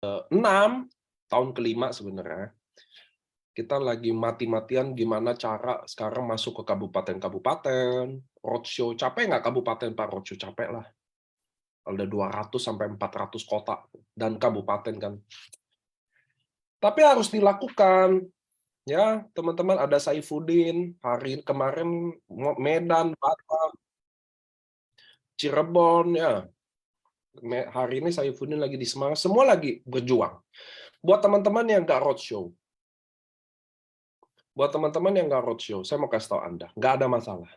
6, tahun kelima sebenarnya. Kita lagi mati-matian gimana cara sekarang masuk ke kabupaten-kabupaten, roadshow. Capek nggak kabupaten, Pak? Roadshow capek lah. Ada 200 sampai 400 kota dan kabupaten kan. Tapi harus dilakukan. Ya, teman-teman, ada Saifuddin, hari kemarin Medan, Batam, Cirebon, ya. Hari ini Saifuddin lagi di Semarang, semua lagi berjuang. Buat teman-teman yang nggak roadshow, saya mau kasih tahu Anda, nggak ada masalah.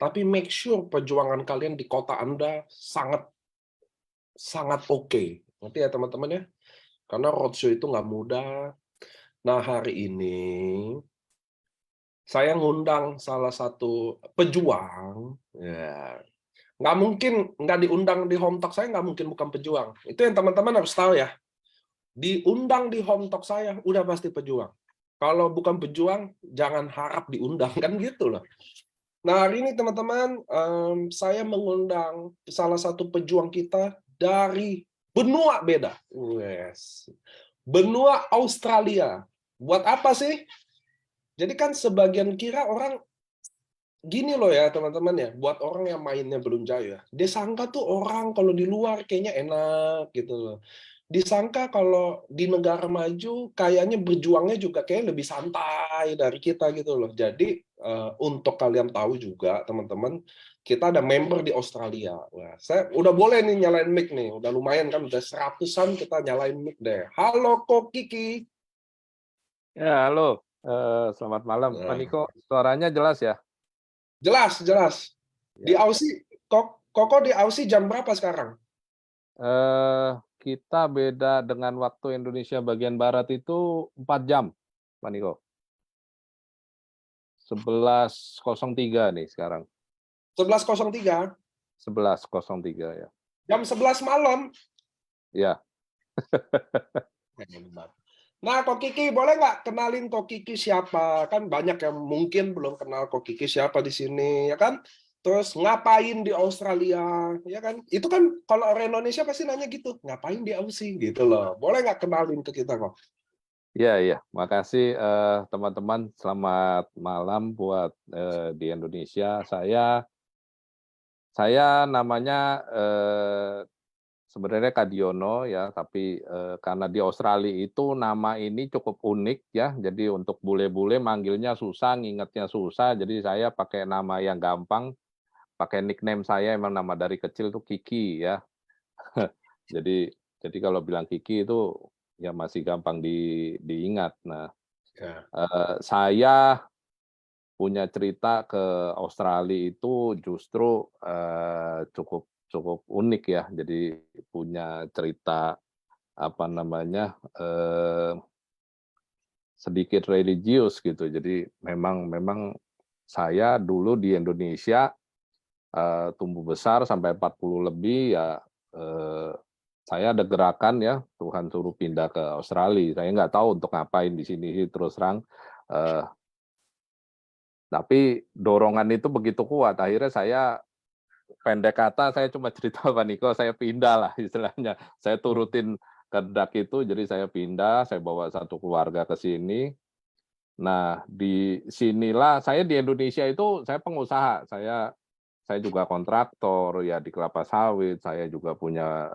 Tapi make sure perjuangan kalian di kota Anda sangat sangat oke. Nanti ya teman-teman ya, karena roadshow itu nggak mudah. Nah hari ini saya ngundang salah satu pejuang, ya. Nggak mungkin nggak diundang di home talk saya, nggak mungkin bukan pejuang. Itu yang teman-teman harus tahu ya. Diundang di home talk saya, udah pasti pejuang. Kalau bukan pejuang, jangan harap diundang, kan gitu loh. Nah, hari ini teman-teman, saya mengundang salah satu pejuang kita dari benua beda. Yes. Benua Australia. Buat apa sih? Jadi kan sebagian kira orang gini loh ya teman-teman ya, buat orang yang mainnya belum jauh ya, dia sangka tuh orang kalau di luar kayaknya enak gitu loh. Disangka kalau di negara maju kayaknya berjuangnya juga kayak lebih santai dari kita gitu loh. Jadi untuk kalian tahu juga teman-teman, kita ada member di Australia. Wah, saya udah boleh nih nyalain mic nih, udah lumayan kan, udah 100-an kita nyalain mic deh. Halo Kok Kiki. Ya, halo. Selamat malam. Pak Nah, Niko, suaranya jelas ya? jelas, jelas. Di Ya. Aussie, Koko di Aussie jam berapa sekarang? Kita beda dengan waktu Indonesia bagian barat itu 4 jam, Pak Niko. 11.03 nih sekarang. 11.03, 11.03 ya. jam 11 malam. Ya. Nah, Kok Kiki, boleh nggak kenalin Kok Kiki siapa? Kan banyak yang mungkin belum kenal Kok Kiki siapa di sini, ya kan? Terus ngapain di Australia, ya kan? Itu kan kalau orang Indonesia pasti nanya gitu, ngapain di Aussie gitu loh. Boleh nggak kenalin ke kita kok? Ya, ya. Makasih teman-teman. Selamat malam buat di Indonesia. Saya namanya sebenarnya Kadiono ya, tapi karena di Australia itu nama ini cukup unik ya, jadi untuk bule-bule manggilnya susah, ngingetnya susah, jadi saya pakai nama yang gampang, pakai nickname saya emang nama dari kecil tuh Kiki ya. Jadi kalau bilang Kiki itu ya masih gampang diingat. Nah, Ya. saya punya cerita ke Australia itu justru cukup cukup unik ya. Jadi punya cerita apa namanya, sedikit religius gitu. Jadi memang memang saya dulu di Indonesia, tumbuh besar sampai 40 lebih ya, eee, saya ada gerakan ya, Tuhan suruh pindah ke Australia. Saya nggak tahu untuk ngapain di sini sih terus terang, eee, tapi dorongan itu begitu kuat, akhirnya saya pendek kata saya cuma cerita Pak Niko, saya pindah lah istilahnya. Saya turutin kehendak itu, jadi saya pindah, saya bawa satu keluarga ke sini. Nah, di sinilah saya di Indonesia itu saya pengusaha, saya juga kontraktor ya di kelapa sawit, saya juga punya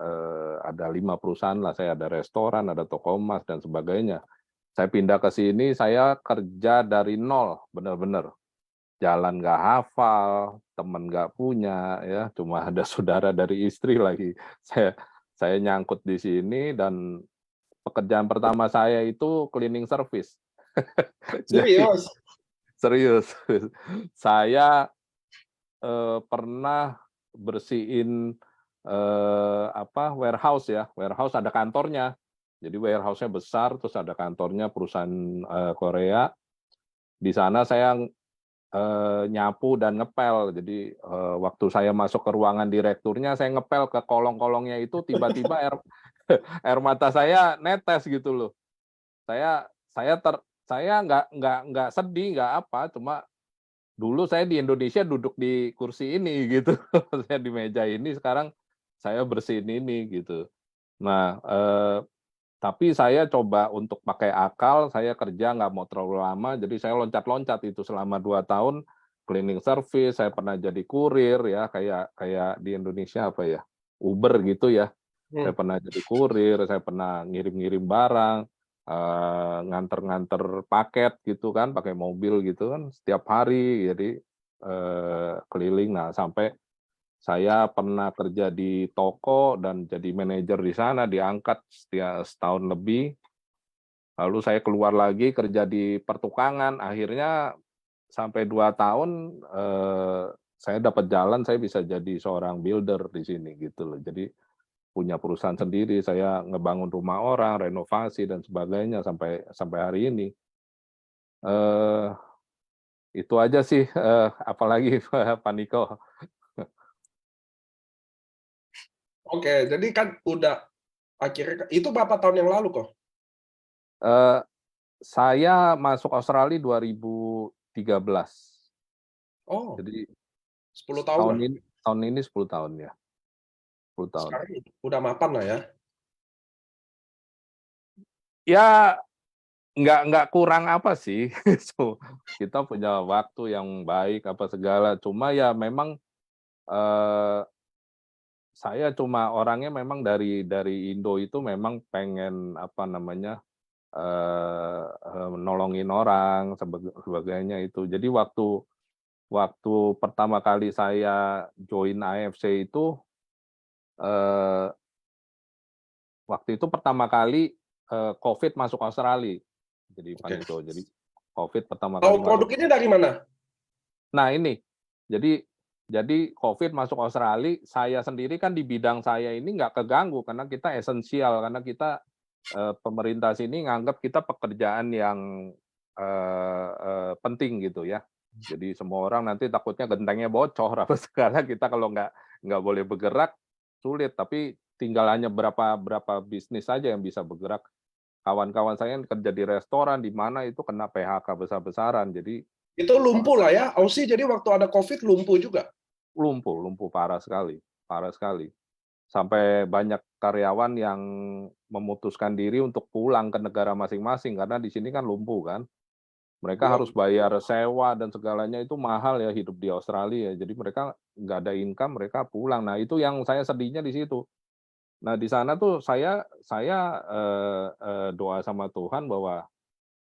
ada 5 perusahaan lah, saya ada restoran, ada toko emas dan sebagainya. Saya pindah ke sini, saya kerja dari nol, benar-benar. Jalan nggak hafal, temen nggak punya, ya cuma ada saudara dari istri lagi. Saya saya nyangkut di sini dan pekerjaan pertama saya itu cleaning service. Jadi Serius? serius, saya pernah bersihin apa warehouse ya, warehouse ada kantornya. Jadi warehouse-nya besar, terus ada kantornya perusahaan Korea. Di sana saya nyapu dan ngepel. Jadi, waktu saya masuk ke ruangan direkturnya, saya ngepel ke kolong-kolongnya itu tiba-tiba air air mata saya netes gitu loh. Saya saya ter saya nggak sedih, nggak apa, cuma dulu saya di Indonesia duduk di kursi ini gitu, saya di meja ini, sekarang saya bersihin ini gitu. Nah, Tapi saya coba untuk pakai akal, saya kerja nggak mau terlalu lama, jadi saya loncat-loncat itu selama 2 tahun, cleaning service, saya pernah jadi kurir ya, kayak kayak di Indonesia apa ya, Uber gitu ya. Saya Hmm. pernah jadi kurir, saya pernah ngirim-ngirim barang, nganter-nganter paket gitu kan, pakai mobil gitu kan, setiap hari, jadi, keliling. Nah, sampai saya pernah kerja di toko dan jadi manajer di sana, diangkat setahun lebih. Lalu saya keluar lagi kerja di pertukangan, akhirnya sampai 2 tahun, saya dapat jalan, saya bisa jadi seorang builder di sini gitu loh. Jadi punya perusahaan sendiri, saya ngebangun rumah orang, renovasi dan sebagainya sampai sampai hari ini. Eee, itu aja sih, apalagi Pak Niko. Oke, jadi kan udah akhirnya itu berapa tahun yang lalu kok? Eee, saya masuk Australia 2013. Oh, Jadi 10 tahun lah. tahun ini 10 tahun ya, 10 tahun. Sekarang udah mapan lah ya. Ya nggak kurang apa sih, so kita punya waktu yang baik apa segala, cuma ya memang, eee, saya cuma orangnya memang dari Indo itu memang pengen apa namanya, nolongin orang sebagainya itu. Jadi waktu waktu pertama kali saya join AFC itu, eee, waktu itu pertama kali, Covid masuk Australia. Jadi Oke. Paniko, jadi Covid pertama Tahu kali masuk. produk ini dari mana? Nah ini, jadi Covid masuk Australia, saya sendiri kan di bidang saya ini nggak keganggu karena kita esensial, karena kita, pemerintah sini nganggap kita pekerjaan yang, penting gitu ya. Jadi semua orang nanti takutnya gentengnya bocor apa segala, kita kalau nggak boleh bergerak, sulit. Tapi tinggal hanya berapa berapa bisnis saja yang bisa bergerak. Kawan-kawan saya yang kerja di restoran, di mana itu kena PHK besar-besaran, jadi Itu lumpuh lah ya. Aussie jadi waktu ada COVID lumpuh juga. lumpuh lumpuh parah sekali, parah sekali. Sampai banyak karyawan yang memutuskan diri untuk pulang ke negara masing-masing karena di sini kan lumpuh kan. Mereka Gua harus bayar sewa dan segalanya itu mahal ya hidup di Australia. Jadi mereka nggak ada income, mereka pulang. Nah itu yang saya sedihnya di situ. Nah di sana tuh saya, doa sama Tuhan bahwa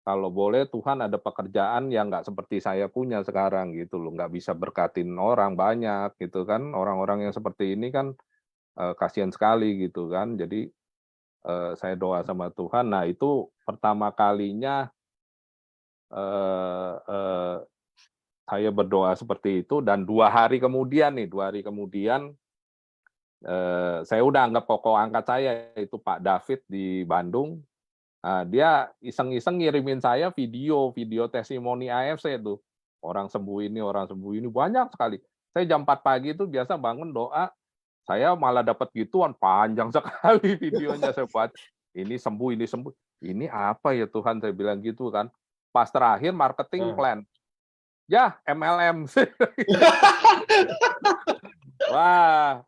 kalau boleh Tuhan ada pekerjaan yang nggak seperti saya punya sekarang gitu loh, nggak bisa berkatin orang banyak gitu kan, orang-orang yang seperti ini kan, kasihan sekali gitu kan. Jadi, saya doa sama Tuhan, nah itu pertama kalinya, eee eee, saya berdoa seperti itu dan 2 hari kemudian nih, 2 hari kemudian, saya udah anggap pokok angkat saya, itu Pak David di Bandung. Dia iseng-iseng ngirimin saya video video testimoni AFC tuh. Orang sembuh ini, banyak sekali. Saya jam 4 pagi itu biasa bangun doa, saya malah dapat gituan, panjang sekali videonya saya buat, ini sembuh, "Ini apa ya Tuhan?" Saya bilang gitu kan. Pas terakhir marketing Nah. plan, "Yah MLM." Wah,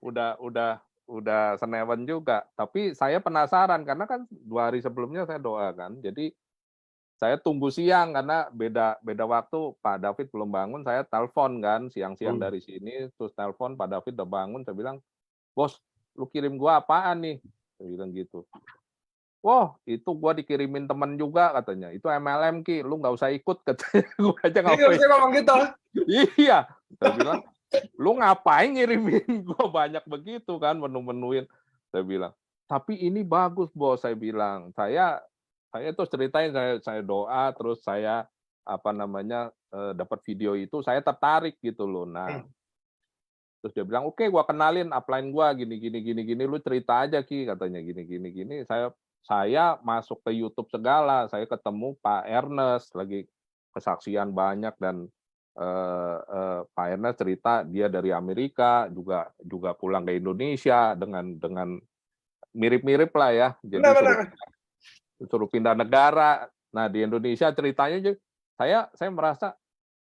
udah senewen juga. Tapi saya penasaran karena kan 2 hari sebelumnya saya doa kan. Jadi saya tunggu siang karena beda beda waktu, Pak David belum bangun, saya telepon kan siang-siang Hmm. dari sini, terus telepon Pak David udah bangun, saya bilang, "Bos, lu kirim gua apaan nih?" Saya bilang gitu. "Wah, itu gua dikirimin temen juga," katanya, "itu MLM Ki, lu nggak usah ikut," katanya, gua aja nggak mau Serius dia ikut. ngomong gitu? Iya, saya bilang, "Lu ngapain ngirimin gua banyak begitu kan, menu-menuin," saya bilang. "Tapi ini bagus Bos," saya bilang. Saya terus ceritain, saya doa, terus saya, apa namanya, dapat video itu, saya tertarik gitu loh. Nah, Hmm. terus dia bilang, "Oke, gua kenalin upline gua, gini gini gini gini, lu cerita aja Ki," katanya, "gini gini gini." Saya masuk ke YouTube segala, saya ketemu Pak Ernest, lagi kesaksian banyak dan, Pak Ernest cerita dia dari Amerika, juga juga pulang ke Indonesia dengan mirip-mirip lah ya, jadi Benar benar. suruh pindah negara. Nah, di Indonesia ceritanya saya merasa,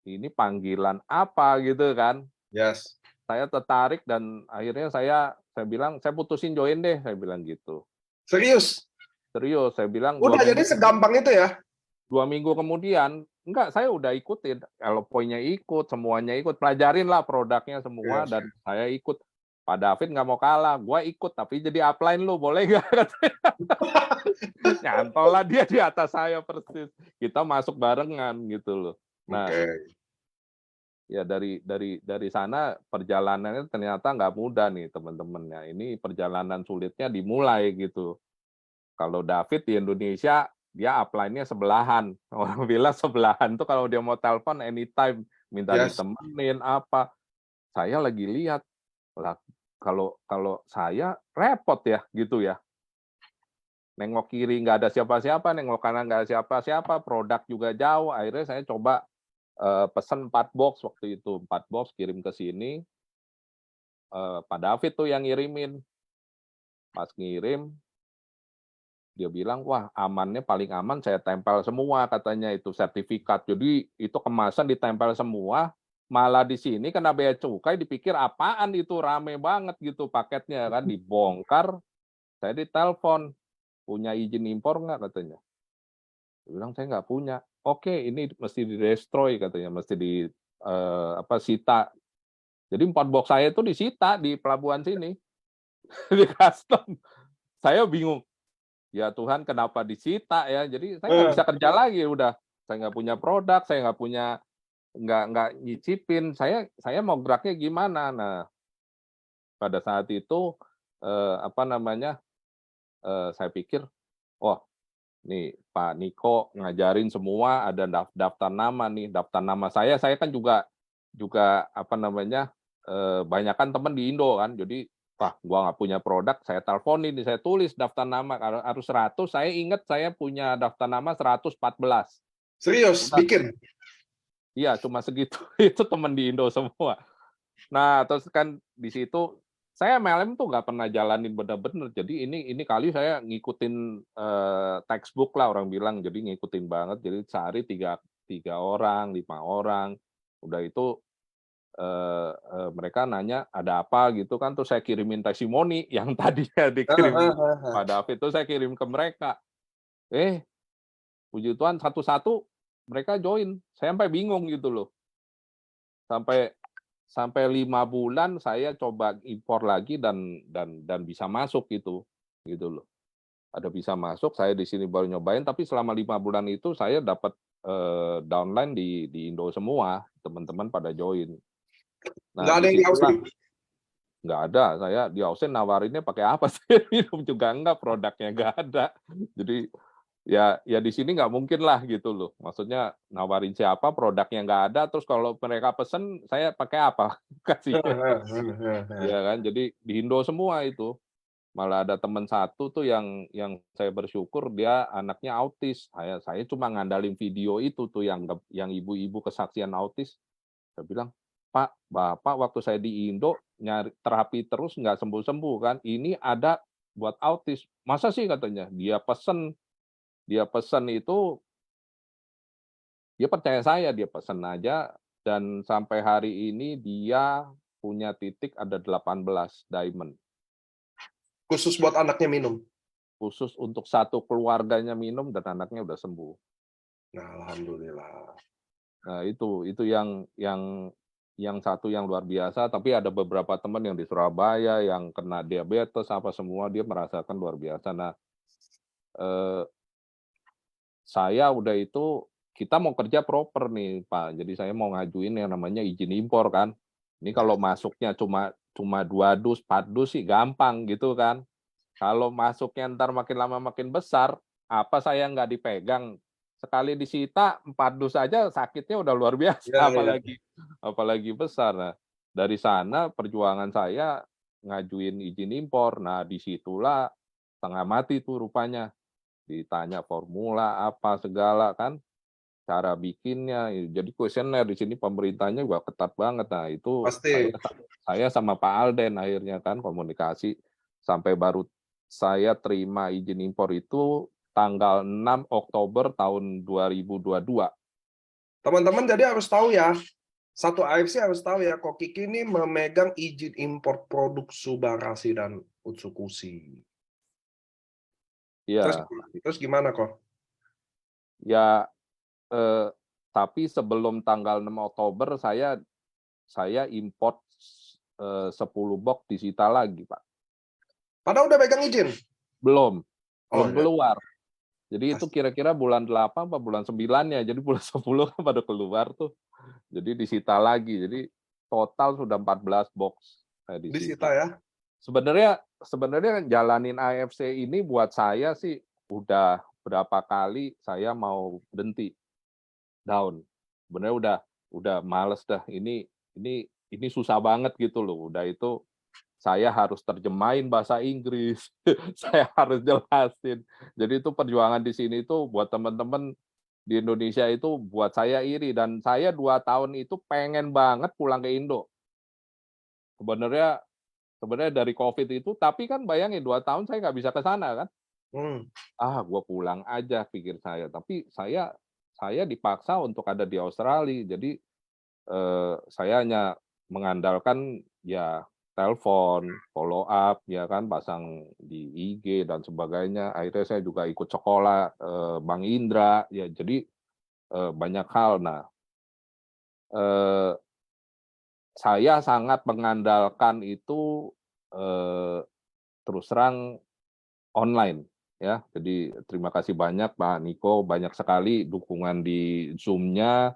ini panggilan apa gitu kan. Yes. Saya tertarik dan akhirnya saya bilang, "Saya putusin join deh," saya bilang gitu. Serius? Serius, saya bilang Udah jadi segampang itu ya? 2 minggu kemudian, enggak, saya udah ikutin. Elopoy-nya ikut, semuanya ikut, pelajarin lah produknya semua Yes. dan saya ikut. Pak David nggak mau kalah, gua ikut tapi jadi upline lu boleh nggak? Katanya. Nyantol lah dia di atas saya persis. Kita masuk barengan gitu loh. Nah, Oke. ya dari sana perjalanannya ternyata nggak mudah nih teman-temannya. Ini perjalanan sulitnya dimulai gitu. Kalau David di Indonesia, dia upline-nya sebelahan. Orang bilang sebelahan tuh kalau dia mau telepon anytime, minta Yes. ditemenin apa. Saya lagi lihat, lah kalau kalau saya repot ya gitu ya. Nengok kiri nggak ada siapa-siapa, nengok kanan nggak ada siapa-siapa, produk juga jauh. Akhirnya saya coba pesen 4 box waktu itu, 4 box kirim ke sini. Pak David tuh yang ngirimin. Pas ngirim, dia bilang, "Wah, amannya paling aman saya tempel semua," katanya itu sertifikat. Jadi itu kemasan ditempel semua, malah di sini kena bea cukai dipikir apaan itu, rame banget gitu paketnya kan, dibongkar, saya ditelepon, "Punya izin impor nggak?" katanya. Saya bilang, "Saya nggak punya." "Oke, ini mesti di-destroy," katanya, mesti sita. Jadi 4 box saya itu disita di pelabuhan sini, di custom. Saya bingung. Ya Tuhan kenapa disita ya, jadi saya nggak bisa kerja lagi udah. Saya nggak punya produk, saya nggak punya nggak nyicipin, saya mau geraknya gimana. Nah, pada saat itu, saya pikir, "Wah, nih Pak Niko ngajarin semua ada daftar nama nih, daftar nama saya kan juga juga banyakan teman di Indo kan, jadi, wah gua nggak punya produk, saya teleponin, saya tulis daftar nama, kalau harus 100, saya ingat saya punya daftar nama 114. Serius, Udah, bikin? iya cuma segitu, itu teman di Indo semua. Nah, terus kan di situ saya MLM tuh nggak pernah jalanin bener-bener. Jadi ini kali saya ngikutin textbook lah orang bilang. Jadi ngikutin banget. Jadi sehari tiga tiga orang, 5 orang. Udah itu mereka nanya ada apa gitu kan. Terus saya kirimin testimoni yang tadinya dikirim Pak David itu saya kirim ke mereka. Puji Tuhan satu-satu mereka join. Saya sampai bingung gitu loh. Sampai sampai 5 bulan saya coba impor lagi dan bisa masuk gitu loh. Ada bisa masuk, saya di sini baru nyobain, tapi selama 5 bulan itu saya dapat downline di Indo semua, teman-teman pada join. Nah, Nggak ada yang di disitulah Aussie? nggak ada, saya di Ausen nawarinnya pakai apa sih? Minum juga enggak, produknya nggak ada. Jadi ya di sini nggak mungkin lah gitu loh. Maksudnya nawarin siapa, produknya nggak ada, terus kalau mereka pesen, saya pakai apa? Kasihnya. Iya kan, jadi di Indo semua itu. Malah ada teman satu tuh yang saya bersyukur dia anaknya autis. Saya cuma ngandalin video itu tuh yang ibu-ibu kesaksian autis. Saya bilang, "Pak, Bapak waktu saya di Indo nyari terapi terus nggak sembuh-sembuh kan. Ini ada buat autis." "Masa sih?" katanya. Dia pesen itu, dia percaya saya, dia pesen aja dan sampai hari ini dia punya titik ada 18 diamond. Khusus buat anaknya minum? Khusus untuk satu keluarganya minum dan anaknya udah sembuh. Nah, alhamdulillah. Nah itu yang satu yang luar biasa, tapi ada beberapa teman yang di Surabaya yang kena diabetes apa semua dia merasakan luar biasa. Nah, eee, saya udah itu kita mau kerja proper nih, Pak. Jadi saya mau ngajuin yang namanya izin impor kan. Ini kalau masuknya cuma cuma 2 dus, 4 dus sih gampang gitu kan. Kalau masuknya entar makin lama makin besar, apa saya nggak dipegang, sekali disita 4 dus aja sakitnya udah luar biasa, Iya, iya. apalagi besar. Nah, dari sana perjuangan saya ngajuin izin impor. Nah, disitulah setengah mati tuh rupanya. Ditanya formula apa segala kan, cara bikinnya, jadi kuesioner di sini pemerintahnya juga ketat banget. Nah, itu saya Pasti. saya sama Pak Alden akhirnya kan komunikasi sampai baru saya terima izin impor itu tanggal 6 Oktober tahun 2022. Teman-teman jadi harus tahu ya, satu AFC harus tahu ya, Ko Kiki ini memegang izin impor produk Subarasi dan Utsukushi. Terus Iya, terus gimana kok? ya, eh, tapi sebelum tanggal 6 Oktober saya import 10 box disita lagi, Pak. Padahal udah pegang izin. Belum, Oh belum ya. keluar. Jadi itu As- kira-kira bulan 8 apa bulan 9 ya. Jadi bulan 10 kan pada keluar tuh. Jadi disita lagi. Jadi total sudah 14 box saya Disita disita. ya. Sebenarnya sebenarnya jalanin AFC ini buat saya sih udah berapa kali saya mau berhenti down. Sebenarnya udah males dah. Ini susah banget gitu loh. Udah itu saya harus terjemahin bahasa Inggris, saya harus jelasin. Jadi itu perjuangan di sini itu buat teman-teman di Indonesia itu buat saya iri dan saya 2 tahun itu pengen banget pulang ke Indo. Sebenarnya sebenarnya dari COVID itu, tapi kan bayangin 2 tahun saya nggak bisa ke sana kan. Hmm. Gue pulang aja pikir saya. Tapi saya dipaksa untuk ada di Australia. Jadi saya hanya mengandalkan ya telepon, follow up, ya kan, pasang di IG dan sebagainya. Akhirnya saya juga ikut sekolah Bang Indra, ya jadi banyak hal. Nah, eh, saya sangat mengandalkan itu eh, terus terang online, ya. Jadi terima kasih banyak Pak Niko, banyak sekali dukungan di Zoom-nya.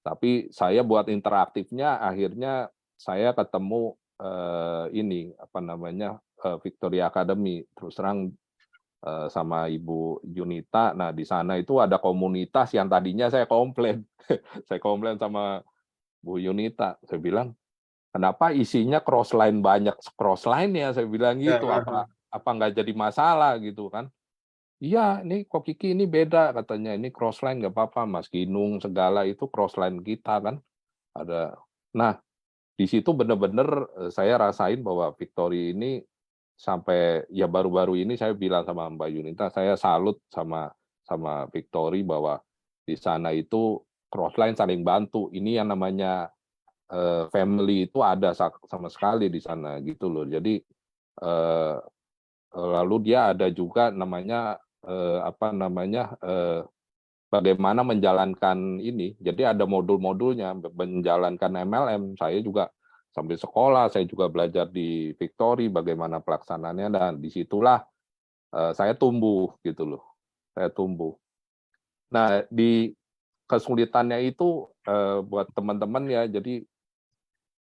Tapi saya buat interaktifnya akhirnya saya ketemu ini apa namanya Victoria Academy terus terang sama Ibu Yunita. Nah di sana itu ada komunitas yang tadinya saya komplain, saya komplain sama Bu Yunita. Saya bilang kenapa isinya crossline banyak crossline ya? Saya bilang Ya, gitu. Apa nggak jadi masalah gitu kan? Iya, ini kok Kiki ini beda katanya. Ini crossline nggak apa-apa, Mas Ginung segala itu crossline kita kan ada. Nah, di situ benar-benar saya rasain bahwa Victory ini sampai ya baru-baru ini saya bilang sama Mbak Yunita, saya salut sama sama Victory bahwa di sana itu crossline saling bantu. Ini yang namanya family itu ada sama sekali di sana gitu loh. Jadi eh, lalu dia ada juga namanya apa namanya bagaimana menjalankan ini. Jadi ada modul-modulnya menjalankan MLM. Saya juga sambil sekolah, saya juga belajar di Victory bagaimana pelaksanaannya dan disitulah saya tumbuh gitu loh. Saya tumbuh. Nah di kesulitannya itu buat teman-teman ya. Jadi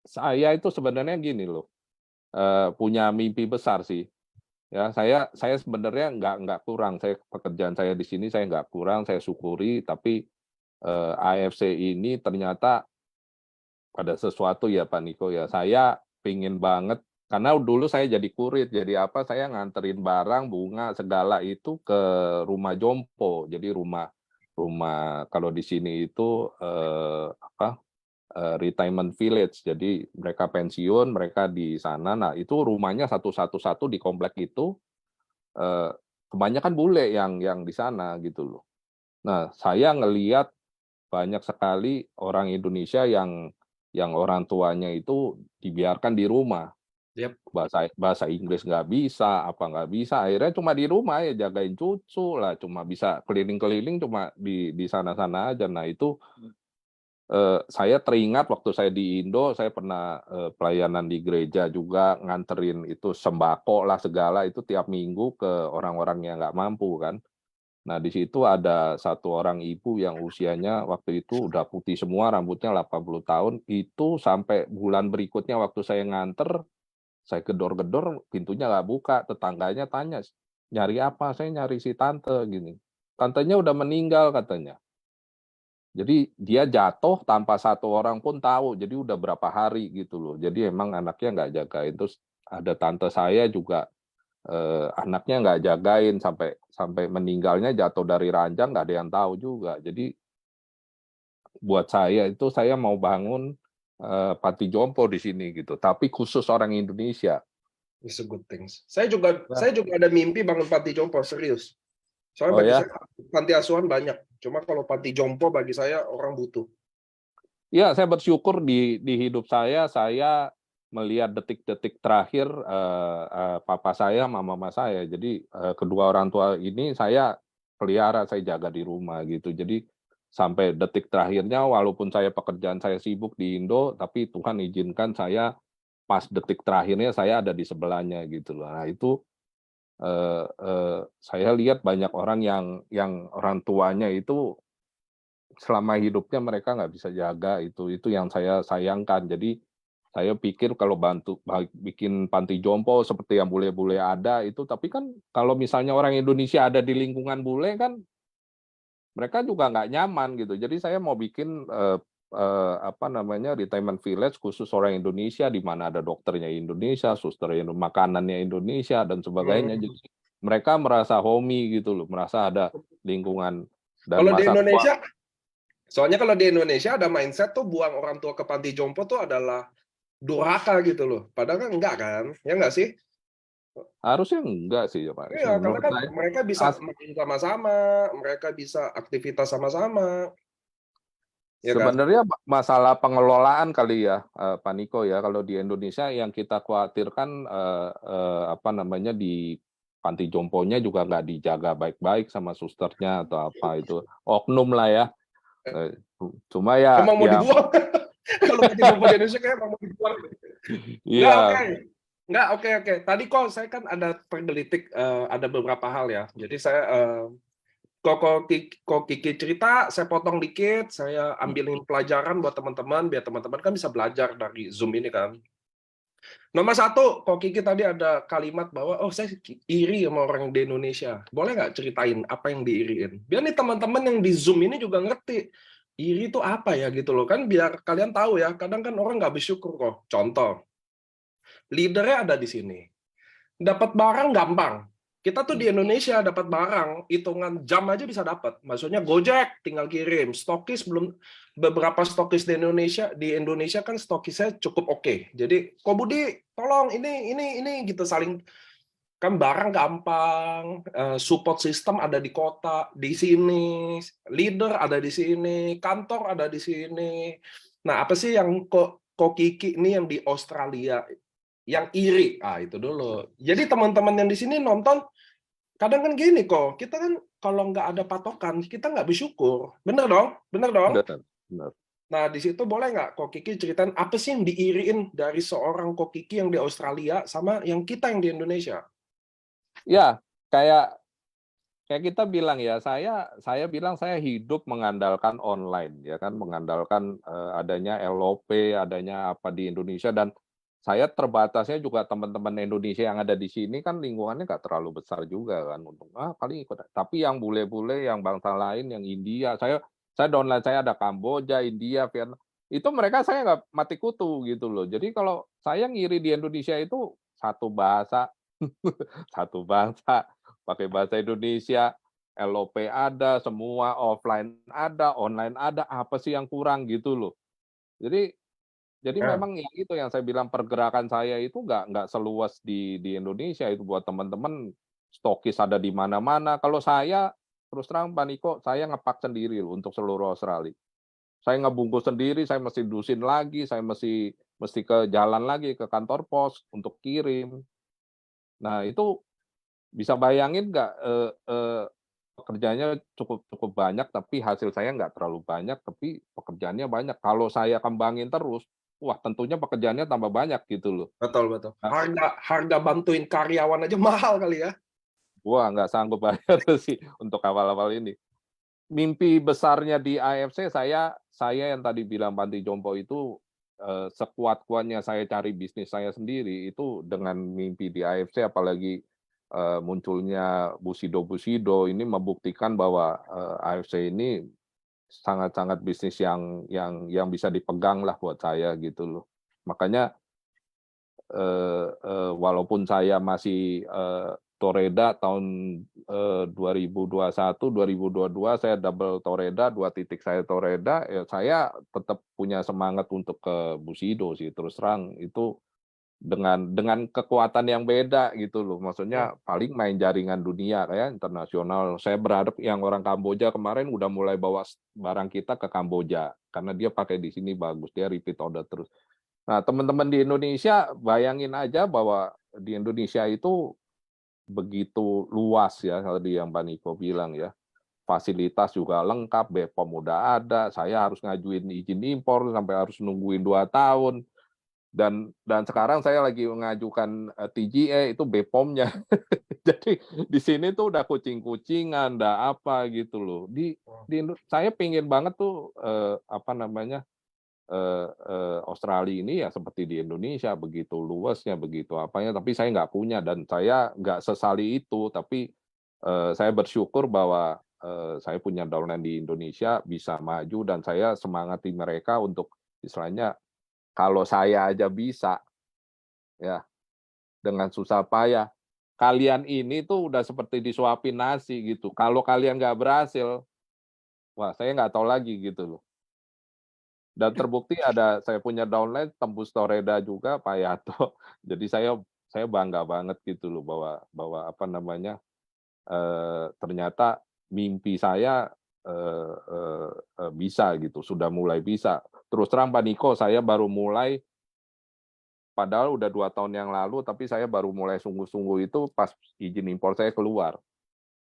saya itu sebenarnya gini loh, punya mimpi besar sih. Ya, saya sebenarnya nggak kurang. Saya pekerjaan saya di sini saya nggak kurang, saya syukuri. Tapi AFC ini ternyata ada sesuatu ya Pak Niko ya. Saya pingin banget karena dulu saya jadi kurir, jadi apa? Saya nganterin barang, bunga, segala itu ke rumah jompo. Jadi rumah rumah kalau di sini itu apa? Retirement village. Jadi mereka pensiun, mereka di sana. Nah, itu rumahnya satu-satu di komplek itu eh, kebanyakan bule yang di sana gitu loh. Nah, saya ngelihat banyak sekali orang Indonesia yang orang tuanya itu dibiarkan di rumah. yep. Bahasa bahasa Inggris nggak bisa, apa nggak bisa. Akhirnya cuma di rumah ya jagain cucu lah, cuma bisa keliling-keliling cuma di sana-sana aja. Nah, itu saya teringat waktu saya di Indo, saya pernah pelayanan di gereja juga nganterin itu sembako lah segala itu tiap minggu ke orang-orang yang nggak mampu kan. Nah di situ ada satu orang ibu yang usianya waktu itu udah putih semua, rambutnya 80 tahun, itu sampai bulan berikutnya waktu saya nganter, saya gedor-gedor, pintunya nggak buka, tetangganya tanya, nyari apa? Saya nyari si tante gini. Tantenya udah meninggal katanya. Jadi dia jatuh tanpa satu orang pun tahu. Jadi udah berapa hari gitu loh. Jadi emang anaknya nggak jagain. Terus ada tante saya juga anaknya nggak jagain sampai sampai meninggalnya jatuh dari ranjang nggak ada yang tahu juga. Jadi buat saya itu saya mau bangun panti jompo di sini gitu. Tapi khusus orang Indonesia. It's a good things. Saya juga ada mimpi bangun panti jompo, serius. Soalnya Oh bagi ya, saya panti asuhan banyak. Cuma kalau panti jompo bagi saya orang butuh. ya saya bersyukur di hidup saya melihat detik-detik terakhir papa saya sama mama saya. Jadi kedua orang tua ini saya pelihara, saya jaga di rumah gitu. Jadi sampai detik terakhirnya walaupun pekerjaan saya sibuk di Indo, tapi Tuhan izinkan saya pas detik terakhirnya saya ada di sebelahnya gitu loh. Nah itu saya lihat banyak orang yang orang tuanya itu selama hidupnya mereka nggak bisa jaga, itu yang saya sayangkan. Jadi saya pikir kalau bikin panti jompo seperti yang bule-bule ada itu, tapi kan kalau misalnya orang Indonesia ada di lingkungan bule kan mereka juga nggak nyaman gitu. Jadi saya mau bikin apa namanya, retirement village khusus orang Indonesia di mana ada dokternya Indonesia, susternya makanannya Indonesia dan sebagainya. Jadi Hmm. mereka merasa homey gitu loh, merasa ada lingkungan dan Kalau di masa tua. Indonesia, soalnya kalau di Indonesia ada mindset tuh buang orang tua ke panti jompo tuh adalah durhaka gitu loh. Padahal kan enggak kan? Ya enggak sih? Harusnya enggak sih ya Pak. Iya, karena Menurut kan saya mereka bisa as- makan sama-sama, mereka bisa aktivitas sama-sama, ya kan? sebenarnya masalah pengelolaan kali ya, Pak Niko ya. Kalau di Indonesia yang kita khawatirkan apa namanya di panti jomponya juga nggak dijaga baik-baik sama susternya atau apa itu oknum lah ya. Eh, Cuma ya, Emang mau ya dibuang? Kalau panti jompo di Indonesia kayak emang mau dibuang. Enggak, oke. iya. Enggak, oke, oke. Tadi kok saya kan ada tergelitik, ada beberapa hal ya. Jadi saya, kok Kiki cerita, saya potong dikit, saya ambilin pelajaran buat teman-teman, biar teman-teman kan bisa belajar dari Zoom ini kan. Nomor satu, kok Kiki tadi ada kalimat bahwa, oh saya iri sama orang di Indonesia. Boleh nggak ceritain apa yang diiriin? Biar nih teman-teman yang di Zoom ini juga ngerti. Iri itu apa ya gitu loh. Kan biar kalian tahu ya, kadang kan orang nggak bersyukur kok. Contoh, leadernya ada di sini. Dapat barang gampang. Kita tuh di Indonesia dapat barang, hitungan jam aja bisa dapat. Maksudnya Gojek tinggal kirim. Stokis belum, beberapa stokis di Indonesia kan stokisnya cukup oke. Jadi, Ko Budi, tolong ini gitu saling kan barang gampang, support system ada di kota, di sini, leader ada di sini, kantor ada di sini. Nah, apa sih yang kok Kiki ini yang di Australia yang iri? Ah, itu dulu. Jadi teman-teman yang di sini nonton, kadang kan gini kok, kita kan kalau nggak ada patokan, kita nggak bersyukur. Bener dong? Bener dong? Benar, benar. Nah, di situ boleh nggak kok Kiki ceritain apa sih yang diiriin dari seorang kok Kiki yang di Australia sama yang kita yang di Indonesia? Ya, kayak kayak kita bilang ya, saya bilang saya hidup mengandalkan online ya kan, mengandalkan adanya LOP, adanya apa di Indonesia dan saya terbatasnya juga teman-teman Indonesia yang ada di sini kan lingkungannya nggak terlalu besar juga kan untuk paling ikut. Tapi yang bule-bule, yang bangsa lain, yang India, saya downline saya ada Kamboja, India, Vietnam, itu mereka saya nggak mati kutu gitu loh. Jadi kalau saya ngiri di Indonesia itu satu bahasa, satu bangsa, pakai bahasa Indonesia, LOP ada, semua offline ada, online ada, apa sih yang kurang gitu loh. Jadi Ya. memang yang itu yang saya bilang pergerakan saya itu nggak seluas di Indonesia itu buat teman-teman stokis ada di mana-mana. Kalau saya terus terang Pak Niko, saya ngepak sendiri loh untuk seluruh Australia. Saya ngebungkus sendiri, saya mesti dusin lagi, saya mesti mesti ke jalan lagi ke kantor pos untuk kirim. Nah itu bisa bayangin nggak, pekerjaannya cukup cukup banyak, tapi hasil saya nggak terlalu banyak, tapi pekerjaannya banyak. Kalau saya kembangin terus, wah tentunya pekerjaannya tambah banyak gitu loh. Betul, betul. Nah, Harga harga bantuin karyawan aja mahal kali ya. wah nggak sanggup bayar sih untuk awal-awal ini. Mimpi besarnya di AFC saya yang tadi bilang panti jompo itu, sekuat-kuatnya saya cari bisnis saya sendiri, itu dengan mimpi di AFC apalagi, munculnya Bushido ini membuktikan bahwa, AFC ini sangat-sangat bisnis yang bisa dipegang lah buat saya gitu loh. Makanya, walaupun saya masih, Toreda tahun, 2021, 2022 saya double Toreda, 2 titik saya Toreda, ya saya tetap punya semangat untuk ke Bushido sih, terus terang itu dengan kekuatan yang beda gitu loh. Hmm. Maksudnya paling main jaringan dunia kayak internasional. Saya berharap yang orang Kamboja kemarin udah mulai bawa barang kita ke Kamboja, karena dia pakai di sini bagus, dia repeat order terus. Nah, teman-teman di Indonesia bayangin aja bahwa di Indonesia itu begitu luas ya, tadi yang Pak Niko bilang ya. Fasilitas juga lengkap, BPOM udah ada, saya harus ngajuin izin impor sampai harus nungguin 2 tahun. Dan sekarang saya lagi mengajukan TGA itu BPOM-nya. Jadi di sini tuh udah kucing-kucingan, udah apa gitu loh. Saya pingin banget tuh apa namanya Australia ini ya seperti di Indonesia begitu luasnya, begitu apanya. Tapi saya nggak punya dan saya nggak sesali itu. Tapi saya bersyukur bahwa saya punya downline di Indonesia bisa maju dan saya semangati mereka untuk istilahnya kalau saya aja bisa ya dengan susah payah. Kalian ini tuh udah seperti disuapin nasi gitu. Kalau kalian nggak berhasil, wah saya nggak tahu lagi gitu loh. Dan terbukti saya punya downline tembus Toreda juga Pak Yato. Jadi saya bangga banget gitu loh bahwa apa namanya ternyata mimpi saya bisa gitu, sudah mulai bisa. Terus terang Pak Niko, saya baru mulai padahal udah 2 tahun yang lalu, tapi saya baru mulai sungguh-sungguh itu pas izin impor saya keluar.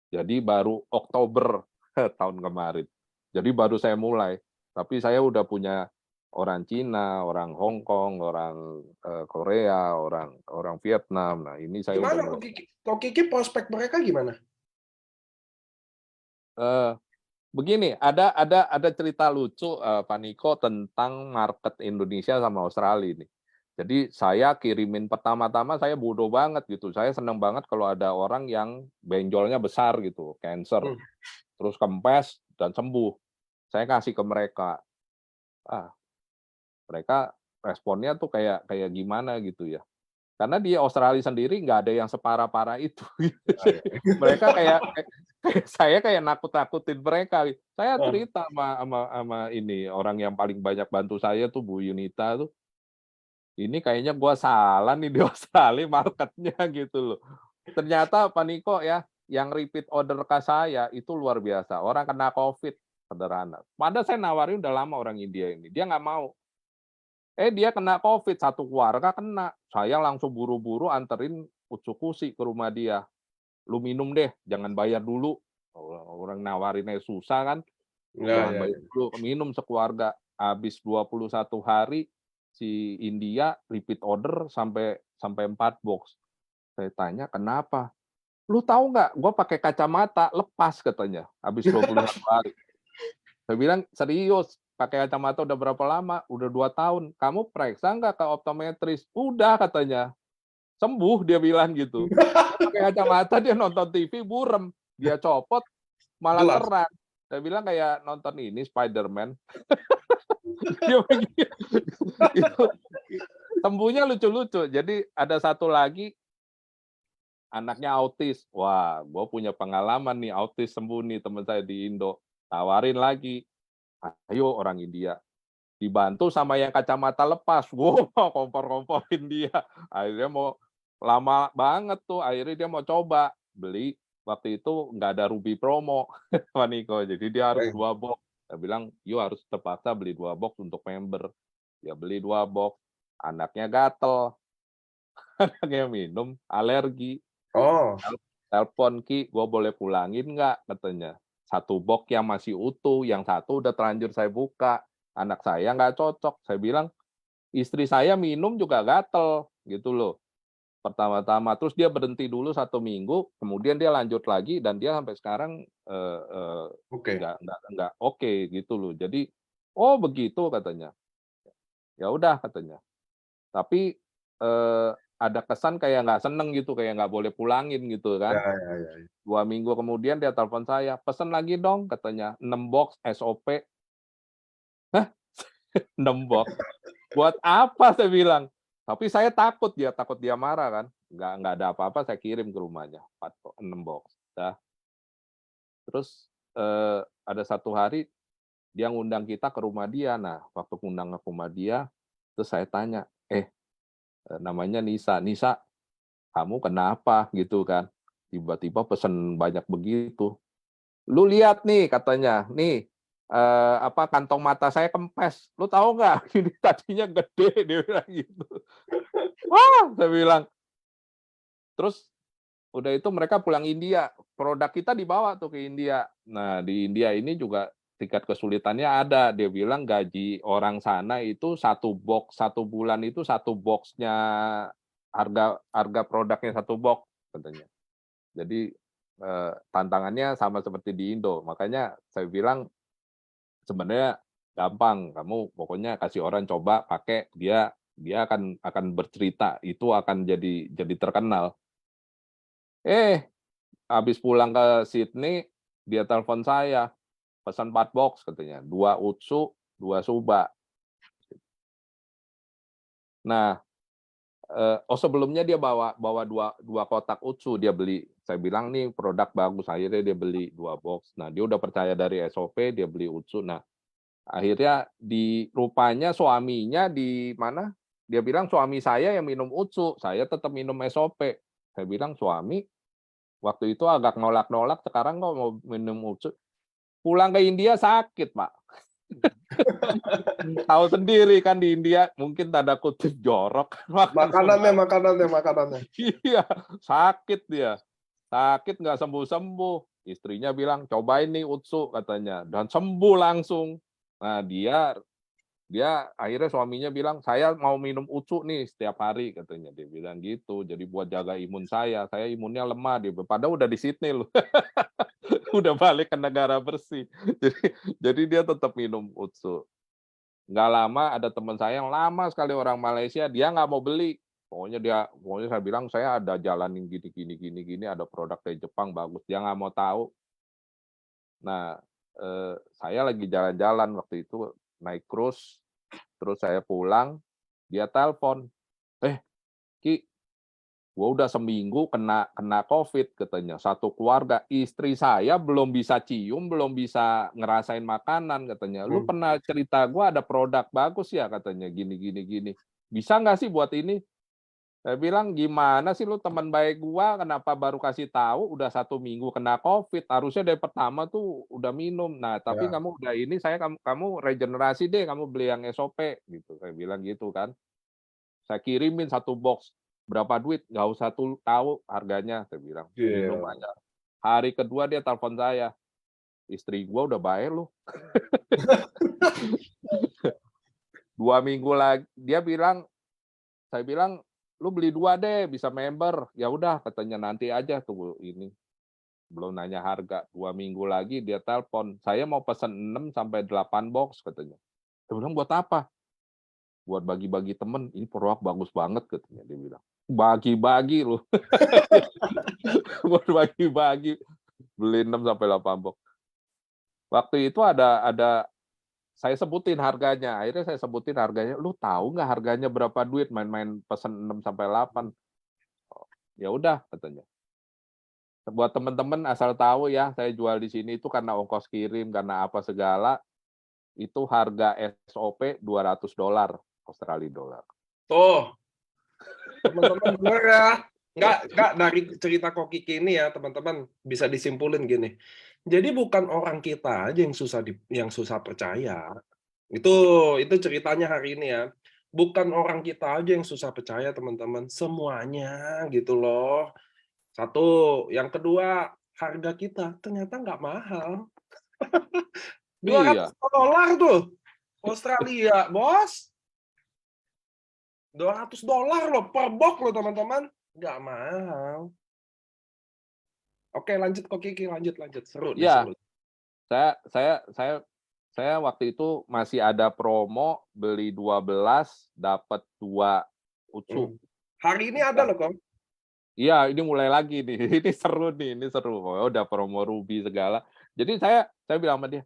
Jadi baru Oktober tahun kemarin. Jadi baru saya mulai. Tapi saya udah punya orang Cina, orang Hong Kong, orang Korea, orang Vietnam. Nah ini saya udah Gimana mulai. Kok Kiki prospek mereka gimana? Begini, ada cerita lucu Pak Niko tentang market Indonesia sama Australia ini. Jadi saya kirimin pertama-tama saya bodoh banget gitu. Saya senang banget kalau ada orang yang benjolnya besar gitu, cancer, Hmm. terus kempes dan sembuh. Saya kasih ke mereka. Ah, mereka responnya tuh kayak gimana gitu ya. Karena di Australia sendiri nggak ada yang separah-parah itu. Mereka saya kayak nakut-nakutin mereka. Saya cerita sama ini orang yang paling banyak bantu saya tuh Bu Yunita tuh. Ini kayaknya gua salah nih di Australia marketnya gitu loh. Ternyata Pak Niko ya, yang repeat order ke saya itu luar biasa. Orang kena COVID sederhana. Padahal saya nawarin udah lama orang India ini. Dia nggak mau. Dia kena COVID, satu keluarga kena. Saya langsung buru-buru anterin Utsukushi ke rumah dia. Lu minum deh, jangan bayar dulu. Orang nawarinnya susah kan. Ya, Jangan ya, bayar ya. dulu, minum sekeluarga. Habis 21 hari, si India repeat order sampai 4 box. Saya tanya, kenapa? Lu tahu nggak, gue pakai kacamata, lepas katanya. Habis 21 hari. Saya bilang, serius, pakai kacamata udah berapa lama? Udah 2 tahun. Kamu periksa nggak ke optometris? Udah katanya. Sembuh dia bilang gitu. Pakai kacamata dia nonton TV burem. Dia copot malah Jelas. terang. Saya bilang kayak nonton ini Spider-Man. Dia begitu. Itu sembuhnya lucu-lucu. Jadi ada satu lagi anaknya autis. Wah, gue punya pengalaman nih autis sembuh nih teman saya di Indo. Tawarin lagi. Ayo orang India. Dibantu sama yang kacamata lepas. Wow, kompor-komporin dia. Akhirnya mau lama banget tuh. Akhirnya dia mau coba beli. Waktu itu nggak ada Ruby promo, Pak Niko. Jadi dia harus 2 box. Saya bilang, yuk harus terpaksa beli 2 box untuk member. Ya beli 2 box. Anaknya gatel. Anaknya minum, alergi. Oh, Telepon, Ki, gue boleh pulangin nggak? Katanya. 1 box yang masih utuh, yang 1 udah terlanjur saya buka. Anak saya nggak cocok. Saya bilang, istri saya minum juga gatel, gitu loh. Pertama-tama, terus dia berhenti dulu 1 minggu, kemudian dia lanjut lagi, dan dia sampai sekarang oke. nggak oke, gitu loh. Jadi, oh begitu katanya. Ya udah katanya. Tapi ada kesan kayak nggak seneng gitu, kayak nggak boleh pulangin gitu Ya, kan. ya, ya. 2 minggu kemudian dia telepon saya, "Pesen lagi dong," katanya, 6 box SOP. Hah? 6 box? Buat apa? Saya bilang. Tapi saya takut dia marah kan. Nggak ada apa-apa, saya kirim ke rumahnya, 6 box. Dah. Terus, ada satu hari dia ngundang kita ke rumah dia. Nah, waktu ngundang ke rumah dia, terus saya tanya, namanya Nisa, "Nisa, kamu kenapa?" Gitu kan. Tiba-tiba pesen banyak begitu. "Lu lihat nih," katanya, "nih, kantong mata saya kempes. Lu tahu nggak? Ini tadinya gede, dia bilang gitu. Wah, saya bilang. Terus udah itu mereka pulang India. Produk kita dibawa tuh ke India. Nah, di India ini juga tingkat kesulitannya ada. Dia bilang gaji orang sana itu satu box, 1 bulan itu satu boxnya harga harga produknya satu box katanya. Jadi tantangannya sama seperti di Indo. Makanya saya bilang sebenarnya gampang. Kamu pokoknya kasih orang coba pakai, dia akan bercerita, itu akan jadi terkenal. Habis pulang ke Sydney, dia telepon saya, pesan 4 box katanya, 2 Utsu, 2 Suba. Nah, sebelumnya dia bawa 2 kotak Utsu dia beli. Saya bilang nih produk bagus, akhirnya dia beli 2 box. Nah, dia udah percaya dari SOP, dia beli Utsu. Nah, akhirnya rupanya suaminya di mana? Dia bilang suami saya yang minum Utsu, saya tetap minum SOP. Saya bilang suami waktu itu agak nolak-nolak, sekarang kok mau minum Utsu. Pulang ke India sakit, Pak. Tahu sendiri kan di India mungkin tanda kutip jorok. Makanannya. Iya, sakit dia. Sakit nggak sembuh-sembuh. Istrinya bilang, cobain nih Utsu katanya. Dan sembuh langsung. Nah, dia akhirnya suaminya bilang, saya mau minum Utsu nih setiap hari katanya. Dia bilang gitu. Jadi buat jaga imun saya imunnya lemah. Padahal udah di Sydney loh. Udah balik ke negara bersih. Jadi dia tetap minum Utsu. Nggak lama ada teman saya yang lama sekali orang Malaysia, dia nggak mau beli. Pokoknya saya bilang saya ada jalanin gini, ada produk dari Jepang bagus. Dia nggak mau tahu. Nah, saya lagi jalan-jalan waktu itu naik cruise, terus saya pulang, dia telepon, Ki, gua udah seminggu kena COVID katanya. Satu keluarga, istri saya belum bisa cium, belum bisa ngerasain makanan katanya. Lu pernah cerita gua ada produk bagus ya katanya gini. Bisa nggak sih buat ini? Saya bilang gimana sih lu teman baik gua, kenapa baru kasih tahu udah 1 minggu kena COVID? Harusnya dari pertama tuh udah minum. Nah tapi Ya. kamu udah ini, kamu regenerasi deh, kamu beli yang SOP gitu. Saya bilang gitu kan. Saya kirimin 1 box. Berapa duit? Nggak usah tahu harganya, saya bilang. Minum Gila. aja. Hari kedua dia telepon saya. Istri gua udah baik lu. 2 minggu lagi dia bilang, saya bilang, lu beli 2 deh, bisa member. Ya udah katanya nanti aja tunggu ini. Belum nanya harga. 2 minggu lagi dia telepon. Saya mau pesan 6 sampai 8 box katanya. Saya bilang buat apa? Buat bagi-bagi temen. Ini produk bagus banget katanya dia bilang. Bagi-bagi lu. Buat bagi-bagi. Beli 6 sampai 8 box. Waktu itu ada saya sebutin harganya. Akhirnya saya sebutin harganya. Lu tahu nggak harganya berapa duit main-main pesen 6 sampai 8? Ya udah katanya. Buat teman-teman asal tahu ya, saya jual di sini itu karena ongkos kirim, karena apa segala, itu harga SOP $200 Australia dollar. Tuh, teman-teman dengar ya. Nggak dari cerita Koki ini ya, teman-teman bisa disimpulin gini. Jadi bukan orang kita aja yang susah percaya. Itu ceritanya hari ini ya. Bukan orang kita aja yang susah percaya, teman-teman. Semuanya gitu loh. Satu, yang kedua, harga kita ternyata nggak mahal. Iya, $200 tuh. Australia, bos. $200 loh per box loh, teman-teman. Nggak mahal. Oke, lanjut kok Kiki, lanjut. Seru nih, iya. seru. Saya waktu itu masih ada promo beli 12 dapat 2 Utsu. Hari ini ada loh, Kong. Iya, ini mulai lagi nih. Ini seru nih, ini seru. Oh, udah promo Ruby segala. Jadi saya bilang sama dia,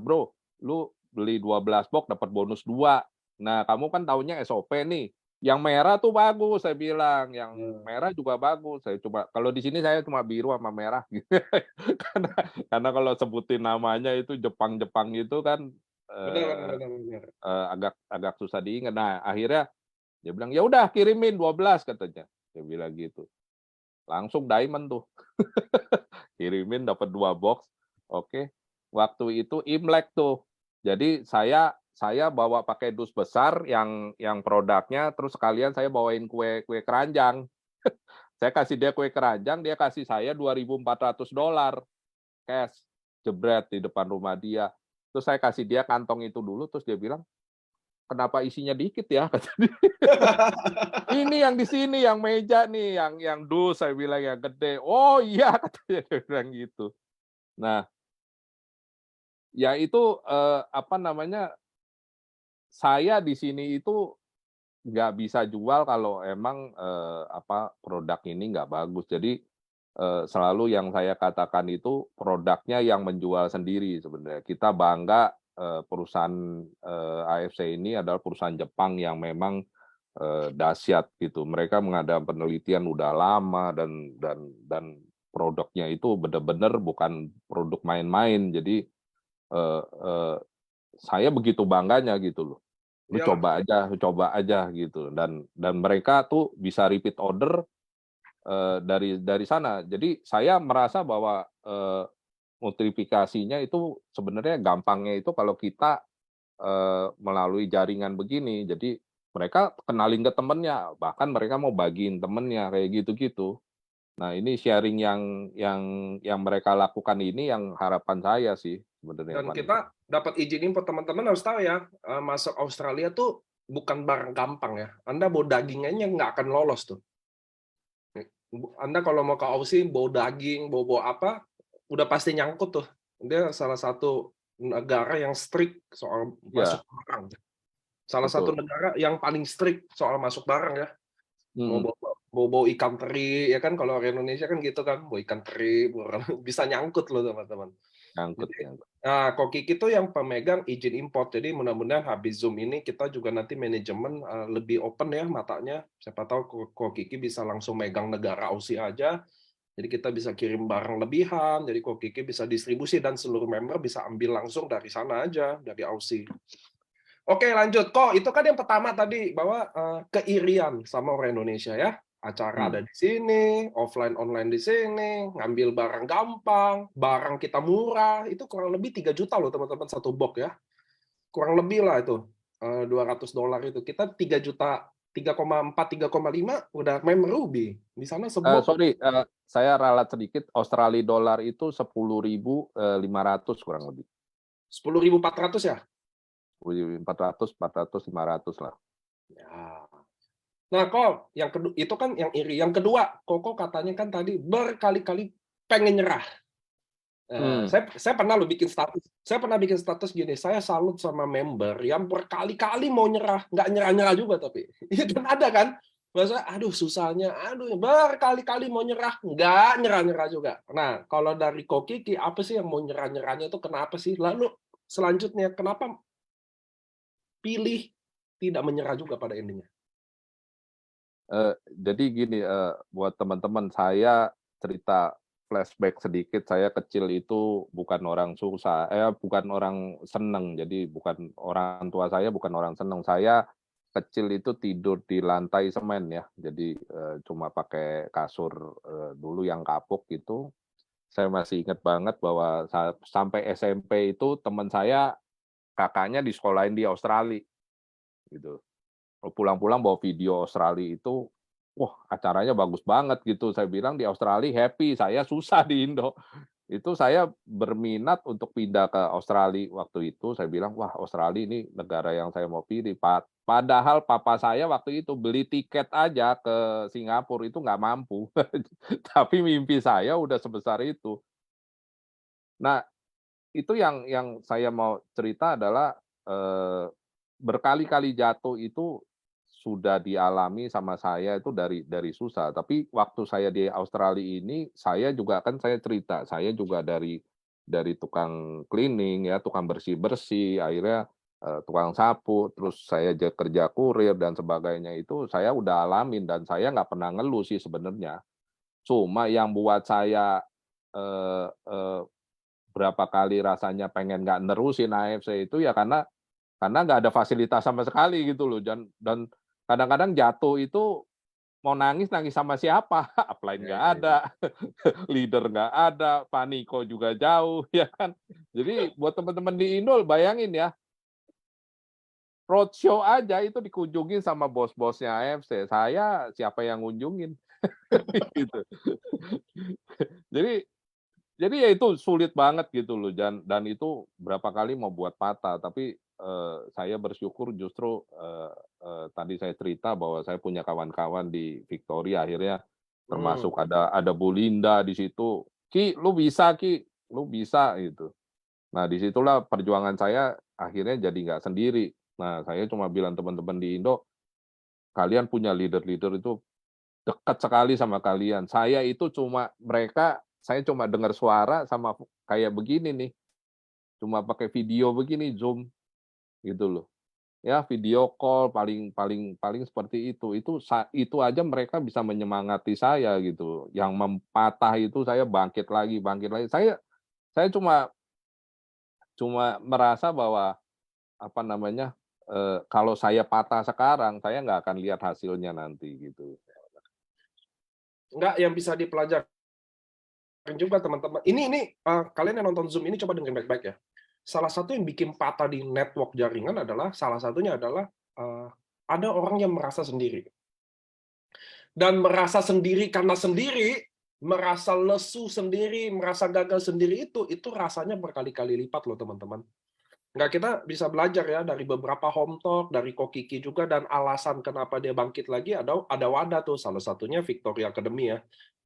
bro, lu beli 12 box dapat bonus 2. Nah, kamu kan tahunya SOP nih. Yang merah tuh bagus, saya bilang. Yang merah juga bagus. Saya coba, kalau di sini saya cuma biru sama merah. karena kalau sebutin namanya itu Jepang gitu kan Benar. agak susah diingat. Nah, akhirnya dia bilang, ya udah kirimin 12 katanya. Dia bilang gitu. Langsung diamond tuh. Kirimin dapat 2 box. Oke. waktu itu Imlek tuh. Jadi saya bawa pakai dus besar yang produknya, terus sekalian saya bawain kue keranjang. Saya kasih dia kue keranjang, dia kasih saya $2.400 cash, jebret di depan rumah dia. Terus saya kasih dia kantong itu dulu, terus dia bilang, "Kenapa isinya dikit ya?" Kata dia. "Ini yang di sini, yang meja nih, yang dus," saya bilang, "yang gede." "Oh iya," katanya, dia bilang gitu. Nah, ya itu, apa namanya, saya di sini itu nggak bisa jual kalau emang, apa, produk ini nggak bagus. Jadi, selalu yang saya katakan itu produknya yang menjual sendiri sebenarnya. Kita bangga, perusahaan, AFC ini adalah perusahaan Jepang yang memang, dahsyat gitu. Mereka mengadakan penelitian udah lama dan produknya itu benar-benar bukan produk main-main. Jadi, eee eee, saya begitu bangganya gitu loh. "Lu Iyalah. coba aja," gitu. Dan mereka tuh bisa repeat order, dari sana. Jadi saya merasa bahwa, notifikasinya itu sebenarnya gampangnya itu kalau kita, melalui jaringan begini. Jadi mereka kenalin ke temennya, bahkan mereka mau bagiin temennya, kayak gitu-gitu. Nah, ini sharing yang mereka lakukan ini yang harapan saya sih sebenarnya, Dan Fani. kita dapat izin impor, teman-teman harus tahu ya, masuk Australia tuh bukan barang gampang ya. Anda bawa dagingnya nggak akan lolos tuh. Anda kalau mau ke Aussie bawa daging, bawa apa, udah pasti nyangkut tuh. Dia salah satu negara yang strict soal masuk Iya, barang. Salah satu betul. negara yang paling strict soal masuk barang ya. Mau Mhm, bawa ikan teri ya kan, kalau orang Indonesia kan gitu kan, bawa ikan teri, bisa nyangkut loh teman-teman. nyangkut Jadi, nyangkut. Ko Kiki itu yang pemegang izin import. Jadi mudah-mudahan habis Zoom ini kita juga nanti manajemen, lebih open ya matanya. Siapa tahu Ko Kiki bisa langsung megang negara Aussie aja. Jadi kita bisa kirim barang lebihan, jadi Ko Kiki bisa distribusi dan seluruh member bisa ambil langsung dari sana aja, dari Aussie. Oke lanjut, kok itu kan yang pertama tadi bahwa, keirian sama orang Indonesia ya. Acara ada Mhm. di sini, offline online di sini, ngambil barang gampang, barang kita murah, itu kurang lebih 3 juta loh teman-teman satu box ya. Kurang lebih lah itu, $200 itu. Kita 3 juta, 3,4, 3,5 udah member Ruby. Di sana sebox Sorry, saya ralat sedikit, Australia dollar itu 10.500 kurang lebih. 10.400 ya? 400, 400, 500 lah. Ya. Nah, kok yang itu kan yang iri. Yang kedua, Koko katanya kan tadi berkali-kali pengen nyerah. Mmm, Saya pernah bikin status gini, saya salut sama member yang berkali-kali mau nyerah, nggak nyerah-nyerah juga tapi. Iya kan ada kan? Masa, aduh susahnya, aduh berkali-kali mau nyerah, nggak nyerah-nyerah juga. Nah, kalau dari Ko Kiki, apa sih yang mau nyerah-nyerahnya itu kenapa sih? Lalu selanjutnya, kenapa pilih tidak menyerah juga pada endingnya? jadi gini, buat teman-teman, saya cerita flashback sedikit, saya kecil itu bukan orang susah, bukan orang seneng, jadi bukan orang tua saya bukan orang seneng. Saya kecil itu tidur di lantai semen ya, jadi, cuma pakai kasur, dulu yang kapuk gitu. Saya masih ingat banget bahwa sampai SMP itu teman saya kakaknya disekolahin di Australia, gitu. Pulang-pulang bawa video Australia itu, wah acaranya bagus banget gitu. Saya bilang di Australia happy, saya susah di Indo. Itu saya berminat untuk pindah ke Australia waktu itu, saya bilang, "Wah Australia ini negara yang saya mau pilih." Padahal papa saya waktu itu beli tiket aja ke Singapura itu nggak mampu. Tapi mimpi saya udah sebesar itu. Nah, itu yang saya mau cerita adalah, berkali-kali jatuh itu sudah dialami sama saya itu dari susah. Tapi waktu saya di Australia ini, saya juga kan saya cerita, saya juga dari tukang cleaning ya, tukang bersih-bersih, akhirnya, tukang sapu, terus saya kerja kurir dan sebagainya itu saya udah alamin dan saya nggak pernah ngeluh sih sebenarnya. Cuma yang buat saya, eee eee berapa kali rasanya pengen nggak nerusin AFC itu ya karena nggak ada fasilitas sama sekali gitu loh dan kadang-kadang jatuh itu mau nangis sama siapa? Upline Ya, nggak ya, ya. ada, leader nggak ada, Pak Niko juga jauh, ya kan. Jadi buat teman-teman di Indo, bayangin ya, roadshow aja itu dikunjungin sama bos-bosnya AFC. Saya siapa yang ngunjungin? Gitu. Jadi jadi ya itu sulit banget gitu loh, dan itu berapa kali mau buat patah, tapi, saya bersyukur justru, tadi saya cerita bahwa saya punya kawan-kawan di Victoria, akhirnya Hmm. termasuk ada Bu Linda di situ, "Ki, lu bisa Ki, lu bisa," gitu. Nah, disitulah perjuangan saya akhirnya jadi nggak sendiri. Nah, saya cuma bilang teman-teman di Indo, "Kalian punya leader-leader itu dekat sekali sama kalian. Saya itu saya cuma dengar suara sama kayak begini nih, cuma pakai video begini, Zoom, gitu loh. Ya video call paling paling paling seperti itu. Itu aja mereka bisa menyemangati saya gitu. Yang patah itu saya bangkit lagi bangkit lagi. Saya cuma cuma merasa bahwa, apa namanya, kalau saya patah sekarang, saya nggak akan lihat hasilnya nanti, gitu. Nggak, yang bisa dipelajari juga teman-teman. Ini kalian yang nonton Zoom ini coba dengerin baik-baik ya. Salah satu yang bikin patah di network jaringan adalah salah satunya adalah ada orang yang merasa sendiri. Dan merasa sendiri karena sendiri, merasa lesu sendiri, merasa gagal sendiri itu rasanya berkali-kali lipat loh teman-teman. Nggak, kita bisa belajar ya dari beberapa home talk, dari Ko Kiki juga, dan alasan kenapa dia bangkit lagi ada wadah tuh, salah satunya Victoria Academy ya.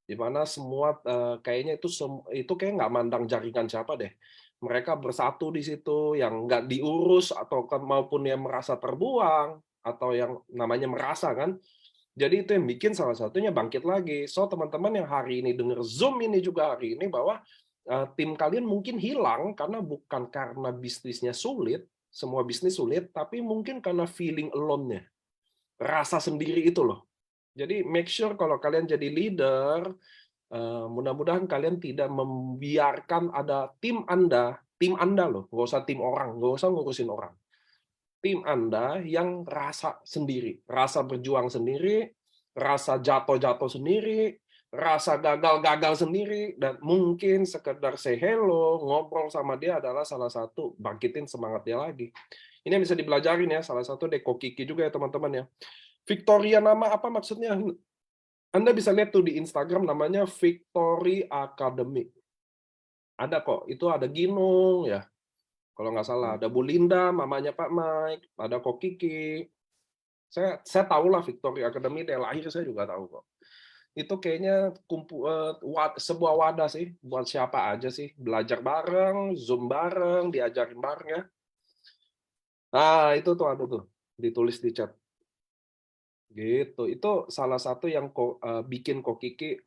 Di mana semua kayaknya itu kayak nggak mandang jaringan siapa deh. Mereka bersatu di situ, yang nggak diurus atau maupun yang merasa terbuang atau yang namanya merasa kan. Jadi itu yang bikin salah satunya bangkit lagi. So teman-teman yang hari ini dengar Zoom ini juga hari ini bahwa tim kalian mungkin hilang karena bukan karena bisnisnya sulit, semua bisnis sulit, tapi mungkin karena feeling alone-nya, rasa sendiri itu loh. Jadi make sure kalau kalian jadi leader, mudah-mudahan kalian tidak membiarkan ada tim Anda loh, nggak usah tim orang, nggak usah ngurusin orang. Tim Anda yang rasa sendiri, rasa berjuang sendiri, rasa jatuh-jatuh sendiri, rasa gagal-gagal sendiri, dan mungkin sekedar say hello, ngobrol sama dia adalah salah satu bangkitin semangat dia lagi. Ini yang bisa dipelajarin ya, salah satu Deko Kiki juga ya teman-teman ya. Victoria nama apa maksudnya? Anda bisa lihat tuh di Instagram namanya Victory Academy. Ada kok, itu ada Ginung ya, kalau nggak salah. Ada Bu Linda, mamanya Pak Mike, ada Ko Kiki. Saya tahu lah Victory Academy dari lahir saya juga tahu kok. Itu kayaknya sebuah wadah sih buat siapa aja sih, belajar bareng, Zoom bareng, diajarin bareng ya. Nah, itu tuh ada tuh ditulis di chat. Gitu. Itu salah satu yang bikin Ko Kiki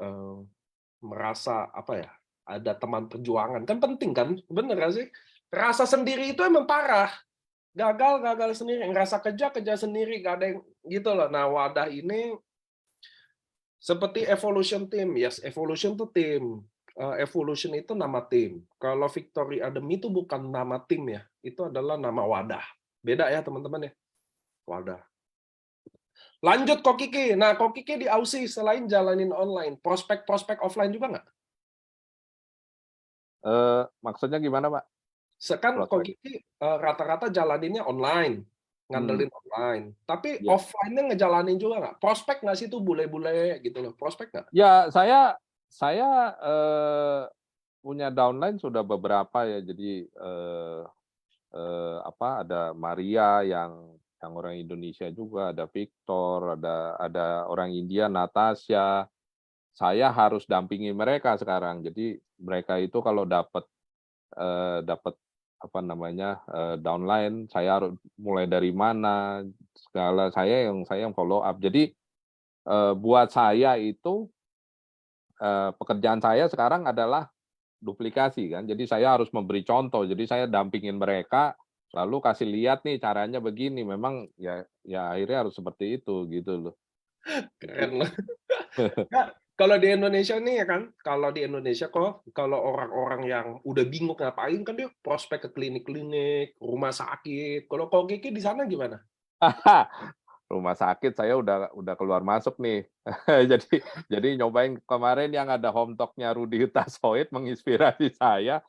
merasa apa ya? Ada teman perjuangan. Kan penting kan? Bener gak sih? Rasa sendiri itu emang parah. Gagal sendiri, ngerasa kerja sendiri, gak ada yang gitu loh. Nah, wadah ini seperti Evolution Team, yes, Evolution itu tim. Evolution itu nama tim. Kalau Victory Academy itu bukan nama tim ya, itu adalah nama wadah. Beda ya teman-teman ya, wadah. Lanjut Ko Kiki. Nah, Ko Kiki di Aussie selain jalanin online, prospek-prospek offline juga nggak? Maksudnya gimana, Pak? Sekarang Ko Prospek? Kiki rata-rata jalaninnya online, Hmm, ngandelin online. Tapi ya. offline-nya ngejalanin juga nggak? Prospek nggak sih tuh bule-bule gitu loh? Prospek nggak? Ya, saya, punya downline sudah beberapa ya. Jadi, ada Maria yang orang Indonesia juga, ada Victor, ada orang India, Natasha. Saya harus dampingi mereka sekarang. Jadi mereka itu kalau dapat downline, saya harus mulai dari mana, segala saya yang follow up. Jadi, buat saya itu, pekerjaan saya sekarang adalah duplikasi kan, jadi saya harus memberi contoh, jadi saya dampingin mereka, lalu kasih lihat nih caranya begini, memang ya akhirnya harus seperti itu, gitu loh. Keren Jadi loh. Kak, kalau di Indonesia nih ya kan, kalau di Indonesia kok, kalau orang-orang yang udah bingung ngapain kan dia prospek ke klinik-klinik, rumah sakit. Kalau Kiki di sana gimana? rumah sakit saya udah keluar masuk nih. Jadi nyobain kemarin yang ada home talk-nya Rudi Hutasoit menginspirasi saya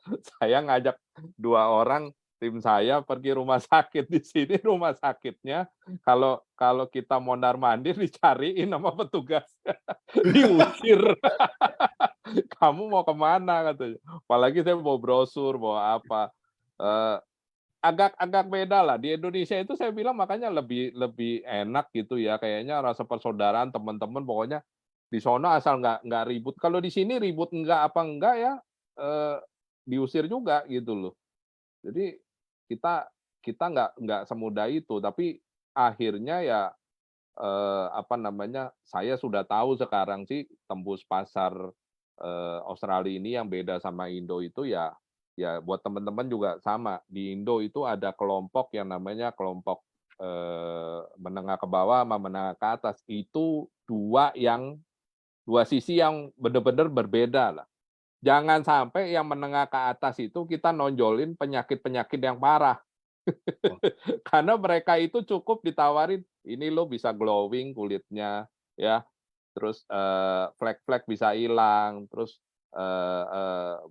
ngajak 2 orang tim saya pergi rumah sakit. Di sini rumah sakitnya kalau kalau kita mondar-mandir dicariin sama petugas, diusir. "Kamu mau kemana?" katanya. Apalagi saya bawa brosur, bawa apa, eee agak beda lah. Di Indonesia itu saya bilang makanya lebih lebih enak gitu ya, kayaknya rasa persaudaraan teman-teman pokoknya di sono asal nggak ribut. Kalau di sini ribut enggak apa enggak ya, eee, diusir juga gitu loh. Jadi kita kita nggak semudah itu, tapi akhirnya ya, apa namanya, saya sudah tahu sekarang sih tembus pasar, Australia ini yang beda sama Indo itu ya buat teman-teman juga sama. Di Indo itu ada kelompok yang namanya kelompok, menengah ke bawah sama menengah ke atas. Itu 2 sisi yang benar-benar berbeda lah. Jangan sampai yang menengah ke atas itu kita nonjolin penyakit-penyakit yang parah. Oh, Karena mereka itu cukup ditawarin, "Ini lo bisa glowing kulitnya, ya, terus, flek-flek bisa hilang, terus,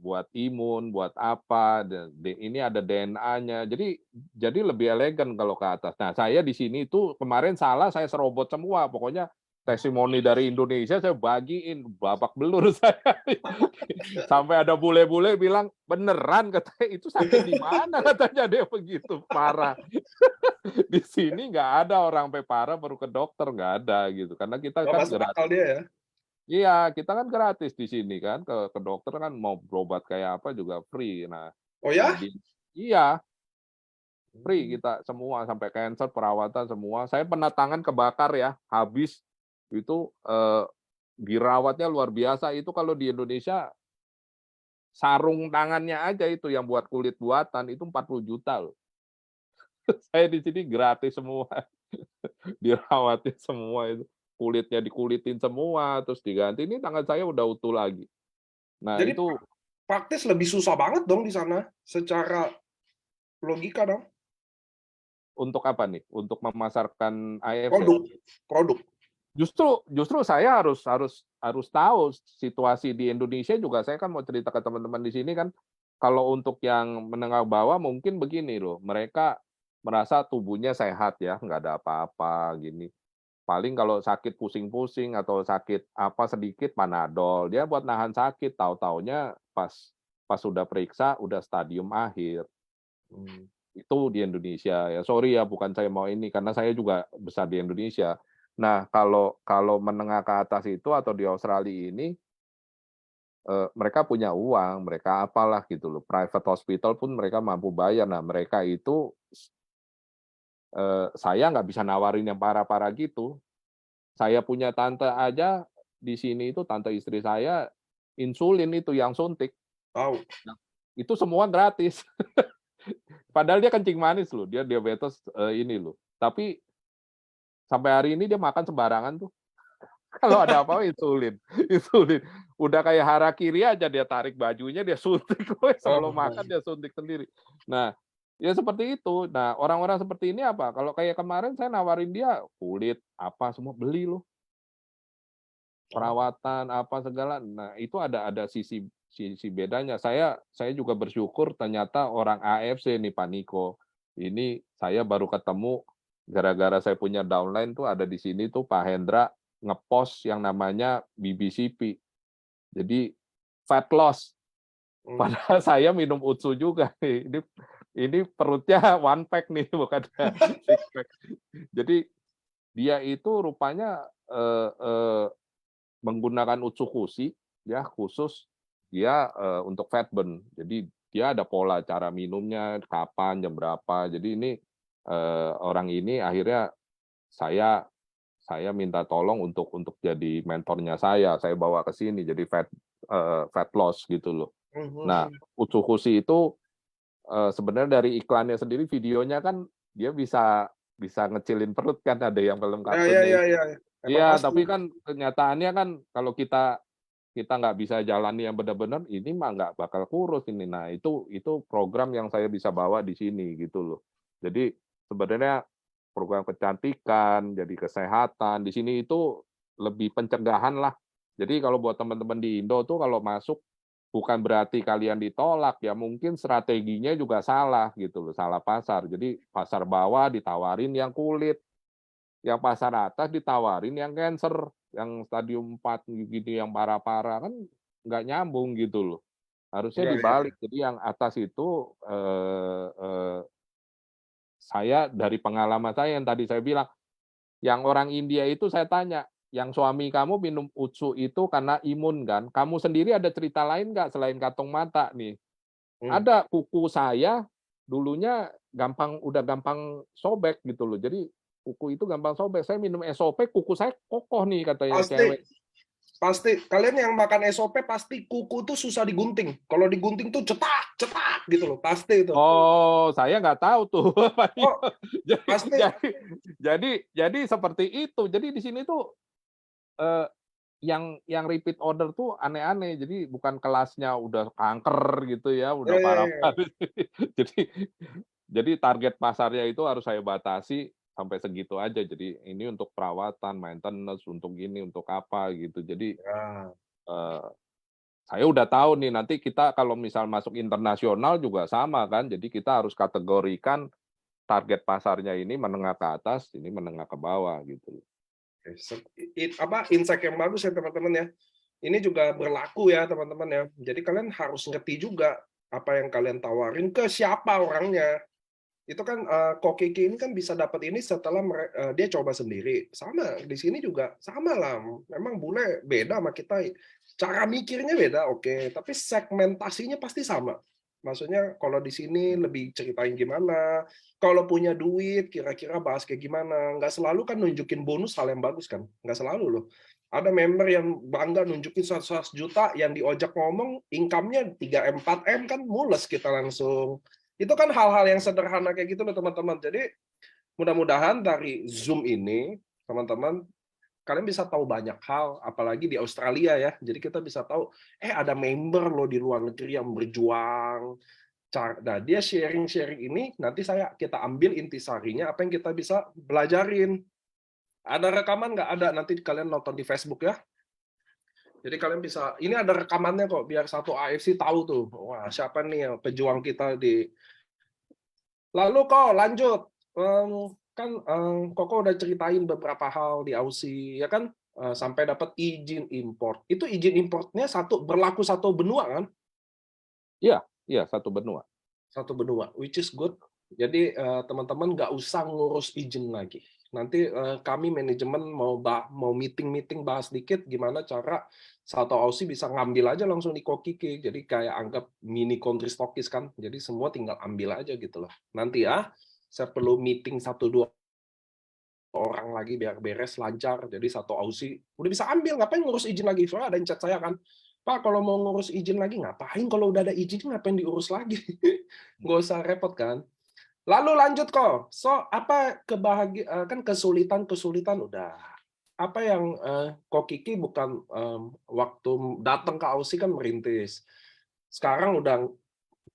buat imun, buat apa, ini ada DNA-nya." Jadi lebih elegan kalau ke atas. Nah, saya di sini itu kemarin salah, saya serobot semua, pokoknya testimoni dari Indonesia saya bagiin, babak belur saya. Sampai ada bule-bule bilang, "Beneran?" katanya, "Itu sakit di mana?" katanya dia begitu, parah. Di sini nggak ada orang sampai parah baru ke dokter, nggak ada gitu. Karena kita nggak kan masuk akal gratis. dia ya. Iya, kita kan gratis di sini kan, ke dokter kan mau berobat kayak apa juga free. Nah Oh nah ya? iya, free Hmm. kita semua, sampai cancer, perawatan semua. Saya pernah tangan kebakar ya, habis. Itu, dirawatnya luar biasa. Itu kalau di Indonesia, sarung tangannya aja itu yang buat kulit buatan, itu 40 juta loh. Saya di sini gratis semua. Dirawatin semua itu, kulitnya dikulitin semua, terus diganti, ini tangan saya udah utuh lagi. Nah Jadi itu praktis lebih susah banget dong di sana, secara logika dong. untuk apa nih? Untuk memasarkan AFC? Produk produk. Justru justru saya harus tahu situasi di Indonesia juga, saya kan mau cerita ke teman-teman di sini kan, kalau untuk yang menengah bawah mungkin begini loh, mereka merasa tubuhnya sehat ya, nggak ada apa-apa gini. Paling kalau sakit pusing-pusing atau sakit apa sedikit Panadol, dia buat nahan sakit, tahu-taunya pas sudah periksa udah stadium akhir. Mmm, Itu di Indonesia ya, sorry ya bukan saya mau ini, karena saya juga besar di Indonesia. Nah kalau kalau menengah ke atas itu atau di Australia ini, mereka punya uang, mereka apalah gitu loh, private hospital pun mereka mampu bayar. Nah mereka itu, saya nggak bisa nawarin yang parah-parah gitu. Saya punya tante aja di sini itu, tante istri saya, insulin itu yang suntik, tahu. nah, itu semua gratis. Padahal dia kencing manis loh, dia diabetes, ini loh. Tapi sampai hari ini dia makan sembarangan tuh. Kalau ada apa-apa insulin, insulin. Udah kayak harakiri aja dia tarik bajunya, dia suntik, weh, sebelum Oh, makan dia suntik sendiri. Nah, ya seperti itu. Nah, orang-orang seperti ini apa, kalau kayak kemarin saya nawarin dia kulit, apa, semua beli loh. oh, Perawatan apa segala, nah itu ada sisi sisi bedanya. Saya juga bersyukur ternyata orang AFC nih Pak Niko, ini saya baru ketemu gara-gara saya punya downline tuh ada di sini tuh Pak Hendra ngepost yang namanya BBCP. Jadi fat loss, mmm, padahal saya minum Utsu juga nih. Ini perutnya one pack nih bukan six pack. Jadi dia itu rupanya, eee eee menggunakan Utsukushi, ya khusus dia, untuk fat burn. Jadi dia ada pola cara minumnya, kapan, jam berapa. Jadi ini, orang ini akhirnya saya saya minta tolong untuk jadi mentornya saya bawa ke sini jadi fat loss gitu loh. mhm Nah, mhm. Utsukushi itu, sebenarnya dari iklannya sendiri videonya kan dia bisa bisa ngecilin perut kan, ada yang film Ya ya kartunnya ya itu. ya, emang Iya, asli. tapi kan kenyataannya kan kalau kita kita nggak bisa jalani yang benar-benar, ini mah nggak bakal kurus ini. Nah, itu program yang saya bisa bawa di sini gitu loh. Jadi sebenarnya program kecantikan, jadi kesehatan. Di sini itu lebih pencegahan lah. Jadi kalau buat teman-teman di Indo tuh kalau masuk bukan berarti kalian ditolak ya, mungkin strateginya juga salah gitu loh, salah pasar. Jadi pasar bawah ditawarin yang kulit, yang pasar atas ditawarin yang cancer, yang stadium 4 gitu, yang parah-parah, kan nggak nyambung gitu loh. Harusnya Iya, iya. dibalik. Jadi yang atas itu saya dari pengalaman saya yang tadi saya bilang, yang orang India itu saya tanya, yang suami kamu minum Utsu itu karena imun kan? Kamu sendiri ada cerita lain nggak selain kantong mata nih? Hmm. Ada, kuku saya dulunya udah gampang sobek gitu loh. Jadi kuku itu gampang sobek. Saya minum SOP, kuku saya kokoh nih katanya Pasti, cewek. pasti. Kalian yang makan SOP pasti kuku tuh susah digunting. Kalau digunting tuh cetak, cetak gitu loh. Pasti itu. Oh, saya nggak tahu tuh. Oh, Jadi, pasti. jadi, jadi seperti itu. Jadi di sini tuh eh, yang repeat order tuh aneh-aneh. Jadi bukan kelasnya udah kanker gitu ya, Ya, udah ya, parah. ya. Jadi jadi target pasarnya itu harus saya batasi sampai segitu aja. Jadi ini untuk perawatan, maintenance, untuk ini, untuk apa gitu. Jadi Ya. eh, saya udah tahu nih nanti kita kalau misal masuk internasional juga sama kan. Jadi kita harus kategorikan target pasarnya ini menengah ke atas, ini menengah ke bawah gitu. Oke, apa insight yang bagus ya teman-teman ya. Ini juga berlaku ya teman-teman ya. Jadi kalian harus ngerti juga apa yang kalian tawarin ke siapa orangnya. Itu kan Kokiki ini kan bisa dapat ini setelah dia coba sendiri. Sama di sini juga sama lah. Memang bule beda sama kita. Cara mikirnya beda, oke. Tapi segmentasinya pasti sama. Maksudnya kalau di sini lebih ceritain gimana. Kalau punya duit, kira-kira bahas kayak gimana. Nggak selalu kan nunjukin bonus hal yang bagus kan. Nggak selalu loh. Ada member yang bangga nunjukin 100 juta, yang diojak ngomong income-nya 3M, 4M kan mules kita langsung. Itu kan hal-hal yang sederhana kayak gitu loh teman-teman. Jadi mudah-mudahan dari Zoom ini, teman-teman, kalian bisa tahu banyak hal, apalagi di Australia ya. Jadi kita bisa tahu, ada member loh di luar negeri yang berjuang. Nah, dia sharing-sharing ini, nanti kita ambil intisarinya, apa yang kita bisa belajarin. Ada rekaman nggak? Ada, nanti kalian nonton di Facebook ya. Jadi kalian bisa, ini ada rekamannya kok, biar satu AFC tahu tuh, wah siapa nih yang pejuang kita di. Lalu kok lanjut, kan Koko udah ceritain beberapa hal di Aussie, ya kan? Sampai dapat izin import. Itu izin importnya berlaku satu benua kan? Iya, iya satu benua. Satu benua, which is good. Jadi teman-teman nggak usah ngurus izin lagi. Nanti kami manajemen mau meeting bahas dikit gimana cara satu Aussie bisa ngambil aja langsung di Kokiki. Jadi kayak anggap mini country stockist kan. Jadi semua tinggal ambil aja gitu loh. Nanti ya, saya perlu meeting 1-2 orang lagi biar beres lancar. Jadi satu Aussie udah bisa ambil, ngapain ngurus izin lagi? Soalnya ada yang chat saya kan, Pak kalau mau ngurus izin lagi ngapain? Kalau udah ada izin ngapain diurus lagi? Nggak usah repot kan. Lalu lanjut kok. So apa kan kesulitan udah. Apa yang kok Kiki bukan waktu datang ke Aussie kan merintis. Sekarang udah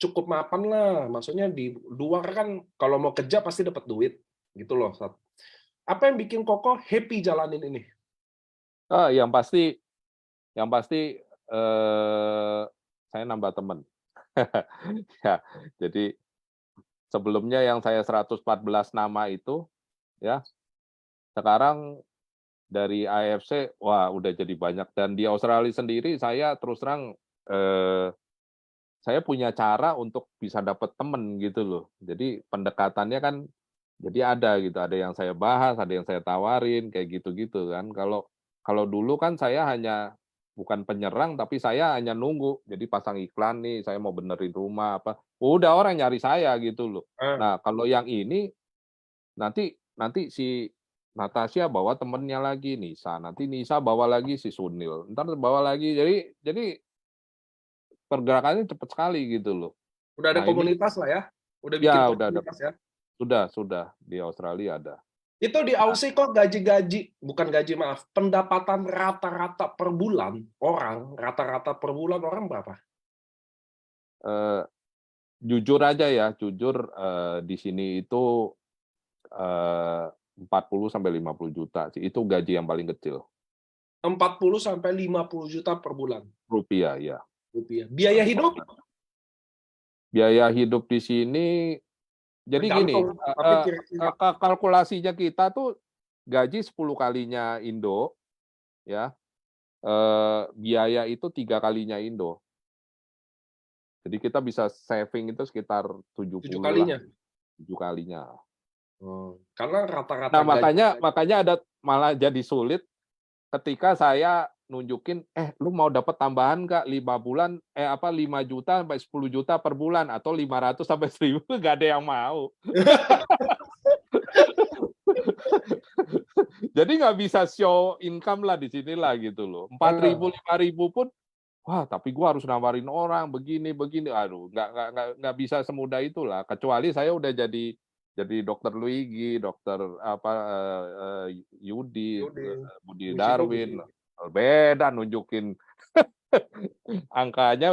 cukup mapan lah. Maksudnya di luar kan kalau mau kerja pasti dapat duit gitu loh. Apa yang bikin Koko happy jalanin ini? Yang pasti saya nambah teman. Ya, jadi sebelumnya yang saya 114 nama itu, ya sekarang dari AFC, wah udah jadi banyak. Dan di Australia sendiri saya terus terang saya punya cara untuk bisa dapat temen gitu loh. Jadi pendekatannya kan jadi ada gitu, ada yang saya bahas, ada yang saya tawarin kayak gitu-gitu kan. Kalau kalau dulu kan saya hanya bukan penyerang tapi saya hanya nunggu. Jadi pasang iklan nih, saya mau benerin rumah apa, udah orang nyari saya gitu loh. Ah, Nah, kalau yang ini nanti nanti si Natasha bawa temennya lagi Nisa, nanti Nisa bawa lagi si Sunil, ntar bawa lagi. Jadi pergerakannya cepat sekali gitu loh. udah ada Nah ini komunitas lah ya. Udah bikin ya udah ada, komunitas ya. sudah di Australia ada. Itu di Nah, Aussie kok bukan gaji maaf, pendapatan rata-rata per bulan orang berapa? jujur aja ya, jujur di sini itu 40 sampai 50 juta sih. Itu gaji yang paling kecil. 40 sampai 50 juta per bulan Rupiah, ya. rupiah. Biaya hidup Biaya hidup di sini, jadi gini, tergantung, tapi kira-kira kalkulasinya kita tuh gaji 10 kalinya Indo, ya, biaya itu 3 kalinya Indo. Jadi kita bisa saving itu sekitar 7 70 lah, kalinya. 7 kalinya. Karena rata-rata Nah, gaji makanya ada malah jadi sulit ketika saya nunjukin, lu mau dapat tambahan nggak 5 juta sampai 10 juta per bulan atau 500 sampai 1000, nggak ada yang mau. Jadi nggak bisa show income lah di sini lah gitu loh. 4.000, 5.000 pun, wah tapi gua harus nawarin orang begini, aduh nggak bisa semudah itulah. Kecuali saya udah jadi dokter Luigi, dokter Yudi, Yaudah, Budi Mushido Darwin, beda nunjukin angkanya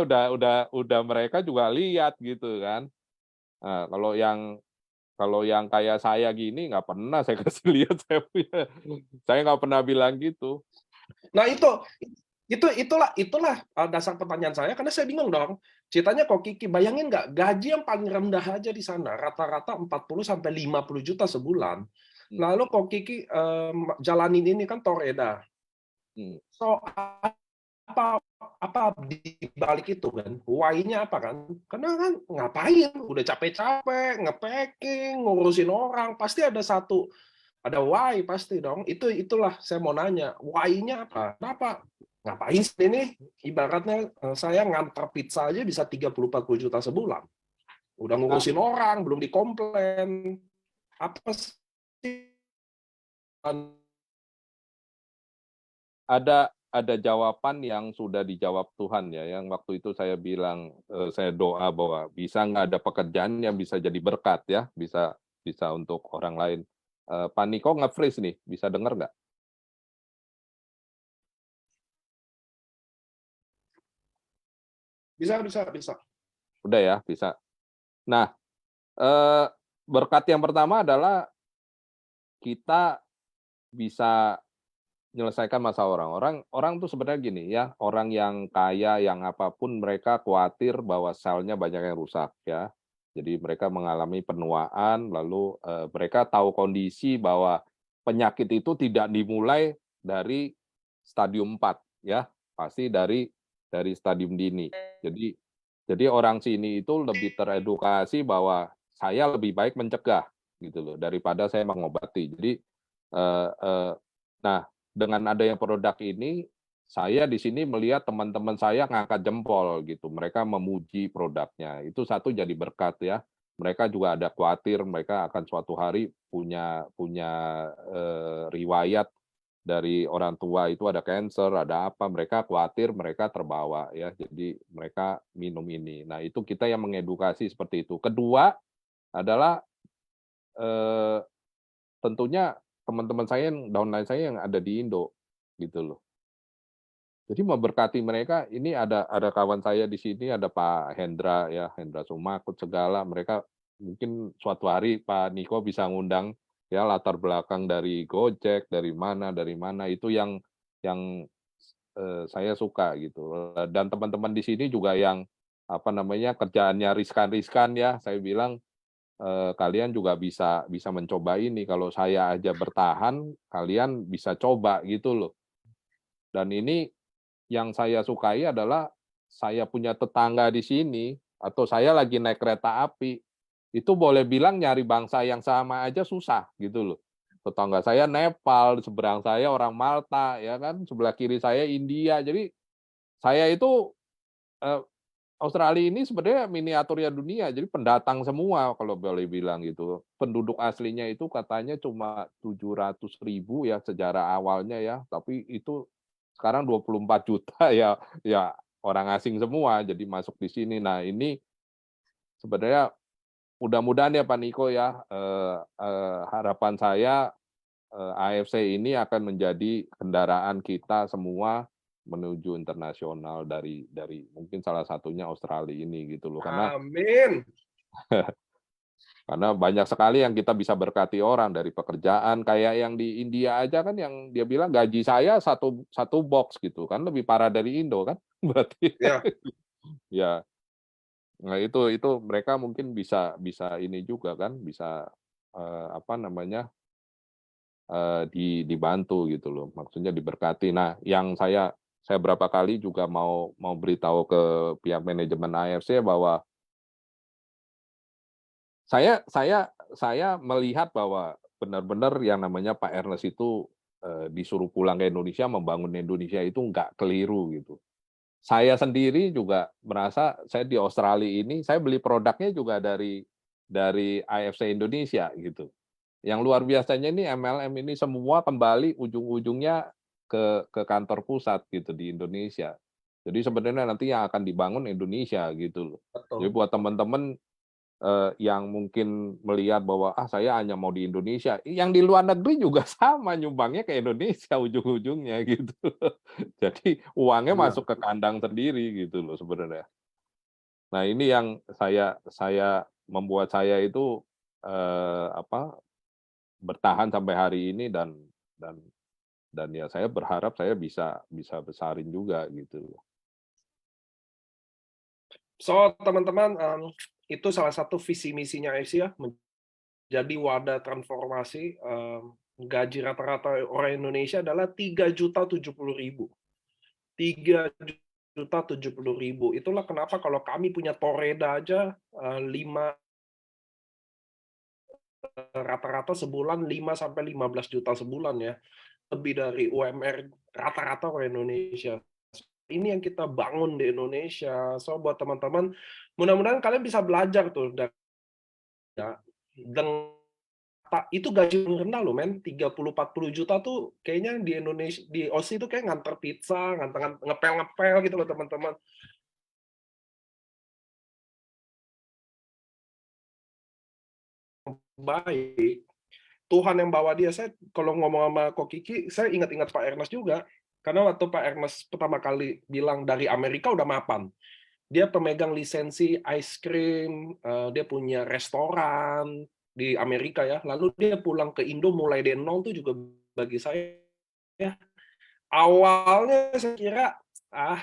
udah mereka juga lihat gitu kan. Nah, kalau yang kayak saya gini nggak pernah saya kasih lihat saya nggak pernah bilang gitu. Nah, itulah dasar pertanyaan saya, karena saya bingung dong. Ceritanya kok Kiki, bayangin nggak, gaji yang paling rendah aja di sana rata-rata 40 sampai 50 juta sebulan. Lalu kok Kiki jalanin ini kan Toreda. So apa di balik itu kan? Why-nya apa kan? Karena kan ngapain? Udah capek-capek, nge-packing, ngurusin orang, pasti ada why pasti dong. Itulah saya mau nanya, why-nya apa? Kenapa? Ngapain sih ini? Ibaratnya saya ngantar pizza aja bisa 30-40 juta sebulan. Udah ngurusin orang, belum dikomplain. Apa sih? Ada jawaban yang sudah dijawab Tuhan ya, yang waktu itu saya bilang, saya doa bahwa bisa nggak ada pekerjaan yang bisa jadi berkat ya, bisa untuk orang lain. Pak Niko nge-freeze nih, bisa dengar nggak? Bisa. Udah ya, bisa. Nah, berkat yang pertama adalah kita bisa menyelesaikan masalah orang. Orang tuh sebenarnya gini ya, orang yang kaya, yang apapun, mereka khawatir bahwa selnya banyak yang rusak ya. Jadi mereka mengalami penuaan, lalu mereka tahu kondisi bahwa penyakit itu tidak dimulai dari stadium 4 ya, pasti dari stadium dini. Jadi orang sini itu lebih teredukasi bahwa saya lebih baik mencegah gitu loh daripada saya mengobati. Jadi nah, dengan adanya produk ini, saya di sini melihat teman-teman saya ngangkat jempol gitu. Mereka memuji produknya. Itu satu jadi berkat ya. Mereka juga ada khawatir mereka akan suatu hari punya riwayat dari orang tua itu ada cancer, ada apa, mereka khawatir, mereka terbawa ya. Jadi mereka minum ini. Nah, itu kita yang mengedukasi seperti itu. Kedua adalah tentunya teman-teman saya yang downline saya yang ada di Indo gitu loh. Jadi memberkati mereka, ini ada kawan saya di sini, ada Pak Hendra ya, Hendra Sumakut segala, mereka mungkin suatu hari Pak Niko bisa ngundang ya latar belakang dari Gojek, dari mana itu yang saya suka gitu. Dan teman-teman di sini juga yang apa namanya kerjaannya riskan-riskan ya, saya bilang kalian juga bisa mencoba ini. Kalau saya aja bertahan, kalian bisa coba gitu loh. Dan ini yang saya sukai adalah saya punya tetangga di sini atau saya lagi naik kereta api, itu boleh bilang nyari bangsa yang sama aja susah gitu loh. Tetangga saya Nepal, seberang saya orang Malta, ya kan, sebelah kiri saya India. Jadi saya itu Australia ini sebenarnya miniaturnya dunia, jadi pendatang semua kalau boleh bilang gitu. Penduduk aslinya itu katanya cuma 700.000 ya sejarah awalnya ya, tapi itu sekarang 24 juta ya orang asing semua jadi masuk di sini. Nah, ini sebenarnya mudah-mudahan ya Pak Niko ya, harapan saya AFC ini akan menjadi kendaraan kita semua menuju internasional dari mungkin salah satunya Australia ini gitu loh. Karena Amin. Karena banyak sekali yang kita bisa berkati orang dari pekerjaan, kayak yang di India aja kan yang dia bilang gaji saya satu satu box gitu kan, lebih parah dari Indo kan berarti. Ya, Ya, nah itu mereka mungkin bisa bisa ini juga kan, bisa apa namanya, dibantu gitu loh, maksudnya diberkati. Nah, yang saya berapa kali juga mau mau beritahu ke pihak manajemen AFC bahwa saya melihat bahwa benar-benar yang namanya Pak Ernest itu, disuruh pulang ke Indonesia, membangun Indonesia itu nggak keliru gitu. Saya sendiri juga merasa saya di Australia ini, saya beli produknya juga dari AFC Indonesia gitu. Yang luar biasanya ini MLM ini semua kembali ujung-ujungnya ke kantor pusat gitu di Indonesia. Jadi sebenarnya nanti yang akan dibangun Indonesia gitu loh. Jadi betul. buat teman-teman yang mungkin melihat bahwa, "Ah, saya hanya mau di Indonesia," yang di luar negeri juga sama nyumbangnya ke Indonesia ujung-ujungnya gitu. Jadi uangnya Benar. masuk ke kandang sendiri gitu loh sebenarnya. Nah ini yang saya membuat saya itu, apa, bertahan sampai hari ini dan dan ya saya berharap saya bisa bisa besarin juga gitu loh. So, teman-teman, itu salah satu visi misinya AFC ya, menjadi wadah transformasi. Gaji rata-rata orang Indonesia adalah 3.070.000. 3.070.000. Itulah kenapa kalau kami punya Toreda aja, 5 rata-rata sebulan 5 sampai 15 juta sebulan ya. Lebih dari UMR rata-rata orang Indonesia. Ini yang kita bangun di Indonesia. So buat teman-teman, mudah-mudahan kalian bisa belajar tuh dari ya, dengan itu gaji rendah loh men, 30-40 juta tuh kayaknya di Indonesia, di Aussie tuh kayak nganter pizza, nganter ngepel-ngepel gitu loh teman-teman. Baik, Tuhan yang bawa dia. Saya kalau ngomong sama Ko Kiki, saya ingat-ingat Pak Ernest juga. Karena waktu Pak Ernest pertama kali bilang dari Amerika udah mapan. Dia pemegang lisensi ice cream, dia punya restoran di Amerika ya. Lalu dia pulang ke Indo mulai dari nol tuh juga bagi saya awalnya saya kira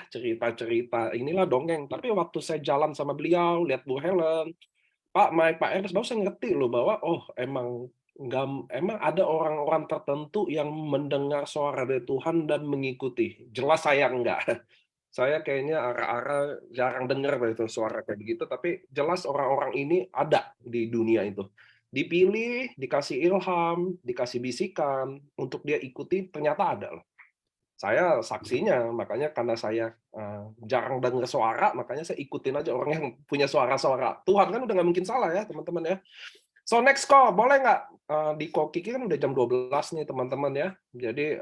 cerita-cerita inilah dongeng. Tapi waktu saya jalan sama beliau, lihat Bu Helen, Pak Ernest, baru saya ngerti loh bahwa oh emang ada orang-orang tertentu yang mendengar suara dari Tuhan dan mengikuti. Jelas saya enggak. Saya kayaknya arah-arah jarang dengar itu suara kayak begitu, tapi jelas orang-orang ini ada di dunia itu. Dipilih, dikasih ilham, dikasih bisikan untuk dia ikuti, ternyata ada loh. Saya saksinya, makanya karena saya jarang dengar suara, makanya saya ikutin aja orang yang punya suara-suara. Tuhan kan udah nggak mungkin salah ya, teman-teman ya. So next call, boleh nggak di call Kiki kan udah jam 12 nih teman-teman ya. Jadi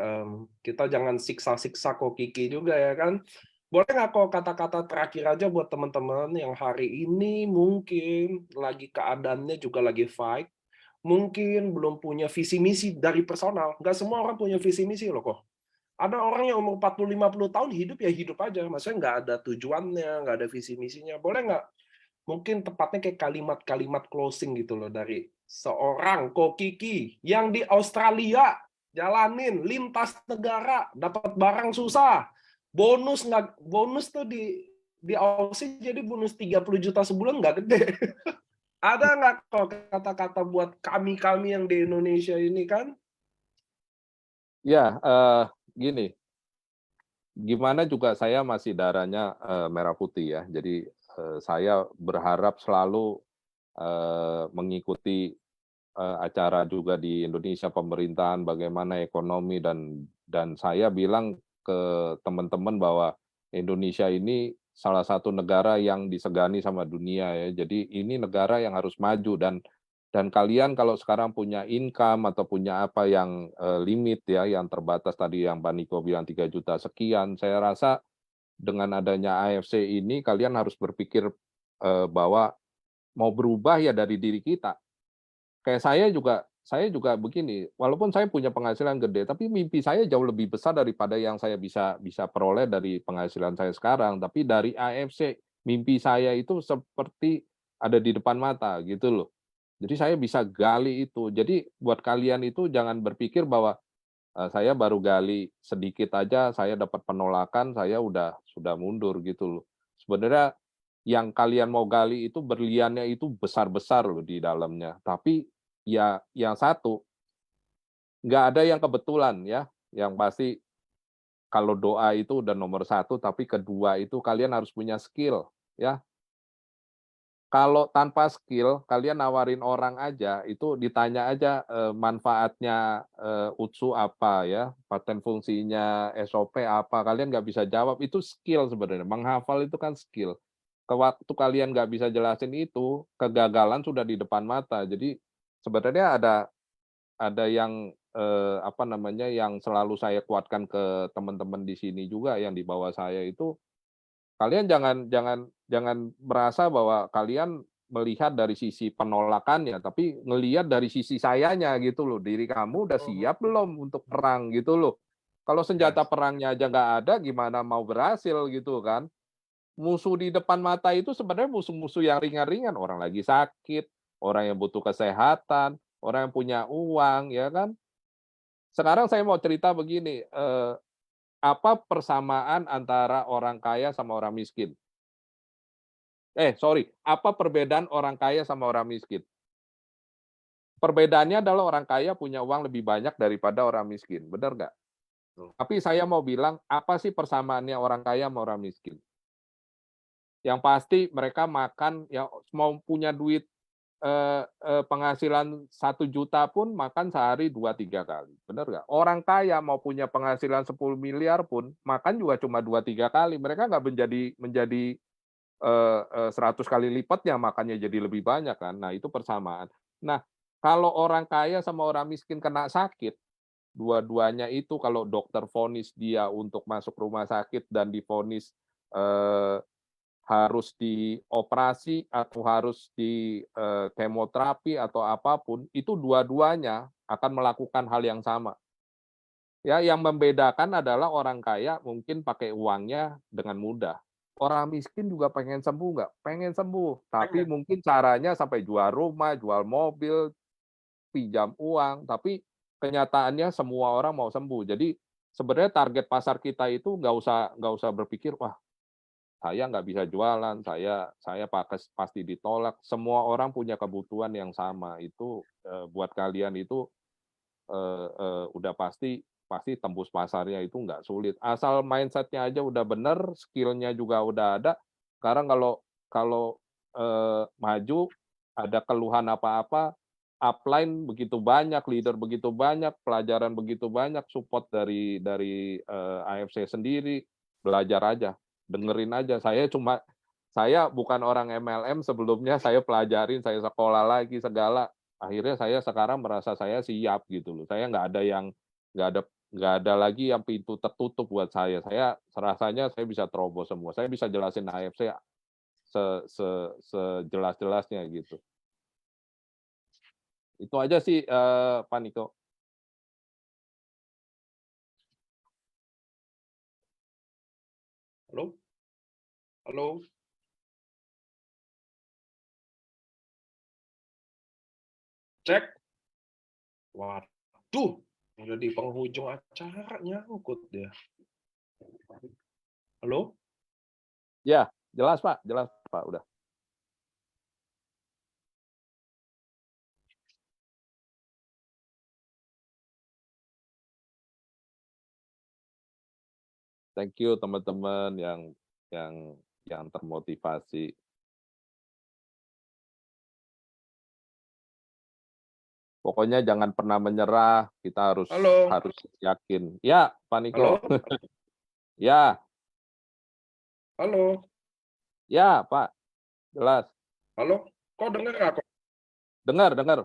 kita jangan siksa-siksa call Kiki juga ya kan. Boleh nggak kok kata-kata terakhir aja buat teman-teman yang hari ini mungkin lagi keadaannya juga lagi fight, mungkin belum punya visi misi dari personal. Nggak semua orang punya visi misi loh kok. Ada orang yang umur 40-50 tahun hidup ya hidup aja, maksudnya nggak ada tujuannya, nggak ada visi misinya. Boleh nggak mungkin tepatnya kayak kalimat-kalimat closing gitu loh dari seorang Ko Kiki yang di Australia jalanin lintas negara dapat barang susah, bonus tuh di Aussie jadi bonus 30 juta sebulan nggak gede. Ada nggak kok kata-kata buat kami-kami yang di Indonesia ini kan? Ya, gini, gimana juga saya masih darahnya, merah putih ya. Jadi, saya berharap selalu, mengikuti, acara juga di Indonesia pemerintahan, bagaimana ekonomi dan saya bilang ke teman-teman bahwa Indonesia ini salah satu negara yang disegani sama dunia ya. Jadi ini negara yang harus maju dan kalian kalau sekarang punya income atau punya apa yang, limit ya, yang terbatas tadi yang Pak Niko bilang 3 juta sekian, saya rasa dengan adanya AFC ini kalian harus berpikir, bahwa mau berubah ya dari diri kita. Kayak saya juga begini, walaupun saya punya penghasilan gede, tapi mimpi saya jauh lebih besar daripada yang saya bisa bisa peroleh dari penghasilan saya sekarang. Tapi dari AFC, mimpi saya itu seperti ada di depan mata gitu loh. Jadi saya bisa gali itu. Jadi buat kalian itu jangan berpikir bahwa saya baru gali sedikit aja saya dapat penolakan, saya sudah mundur gitu loh. Sebenarnya yang kalian mau gali itu berliannya itu besar-besar loh di dalamnya. Tapi ya yang satu, nggak ada yang kebetulan ya. Yang pasti kalau doa itu udah nomor satu, tapi kedua itu kalian harus punya skill ya. Kalau tanpa skill, kalian nawarin orang aja, itu ditanya aja manfaatnya UTSU apa ya, paten fungsinya, SOP apa, kalian nggak bisa jawab, itu skill sebenarnya. Menghafal itu kan skill. Waktu kalian nggak bisa jelasin itu, kegagalan sudah di depan mata. Jadi sebenarnya ada yang apa namanya, yang selalu saya kuatkan ke teman-teman di sini juga, yang di bawah saya itu, kalian jangan jangan jangan merasa bahwa kalian melihat dari sisi penolakannya, tapi ngelihat dari sisi sayanya gitu loh. Diri kamu udah siap belum untuk perang gitu loh. Kalau senjata Yes. perangnya aja nggak ada, gimana mau berhasil gitu kan? Musuh di depan mata itu sebenarnya musuh-musuh yang ringan-ringan, orang lagi sakit, orang yang butuh kesehatan, orang yang punya uang, ya kan? Sekarang saya mau cerita begini, apa persamaan antara orang kaya sama orang miskin? Sorry, apa perbedaan orang kaya sama orang miskin? Perbedaannya adalah orang kaya punya uang lebih banyak daripada orang miskin, benar nggak? Tuh. Tapi saya mau bilang, apa sih persamaannya orang kaya sama orang miskin? Yang pasti mereka makan, ya mau punya duit penghasilan 1 juta pun makan sehari 2-3 kali, benar nggak? Orang kaya mau punya penghasilan 10 miliar pun makan juga cuma 2-3 kali, mereka nggak menjadi 100 kali lipatnya makannya jadi lebih banyak kan. Nah, itu persamaan. Nah, kalau orang kaya sama orang miskin kena sakit, dua-duanya itu kalau dokter vonis dia untuk masuk rumah sakit dan divonis harus dioperasi atau harus di kemoterapi atau apapun, itu dua-duanya akan melakukan hal yang sama. Ya, yang membedakan adalah orang kaya mungkin pakai uangnya dengan mudah. Orang miskin juga pengen sembuh nggak? Pengen sembuh, tapi Pengen. mungkin caranya sampai jual rumah, jual mobil, pinjam uang, tapi kenyataannya semua orang mau sembuh. Jadi sebenarnya target pasar kita itu nggak usah berpikir, wah saya nggak bisa jualan, saya pasti ditolak. Semua orang punya kebutuhan yang sama. Itu buat kalian itu udah pasti pasti tembus pasarnya itu nggak sulit. Asal mindset-nya aja udah bener, skill-nya juga udah ada. Sekarang kalau kalau maju, ada keluhan apa-apa, upline begitu banyak, leader begitu banyak, pelajaran begitu banyak, support dari AFC sendiri, belajar aja, dengerin aja. Saya bukan orang MLM sebelumnya, saya pelajarin, saya sekolah lagi segala. Akhirnya saya sekarang merasa saya siap gitu loh. Saya nggak ada nggak ada lagi yang pintu tertutup buat saya. Saya rasanya saya bisa terobos semua. Saya bisa jelasin AFC se se sejelas-jelasnya gitu. Itu aja sih, Pak Niko. Halo? Halo? Cek. Waduh, udah di penghujung acara nyangkut dia. Halo? Ya, jelas Pak, udah. Thank you teman-teman yang yang termotivasi. Pokoknya jangan pernah menyerah, kita harus Halo? harus yakin. Ya, Pak Halo? Niko. Ya, Halo? ya, Pak, jelas. Halo? Kok dengar nggak kok? Dengar dengar.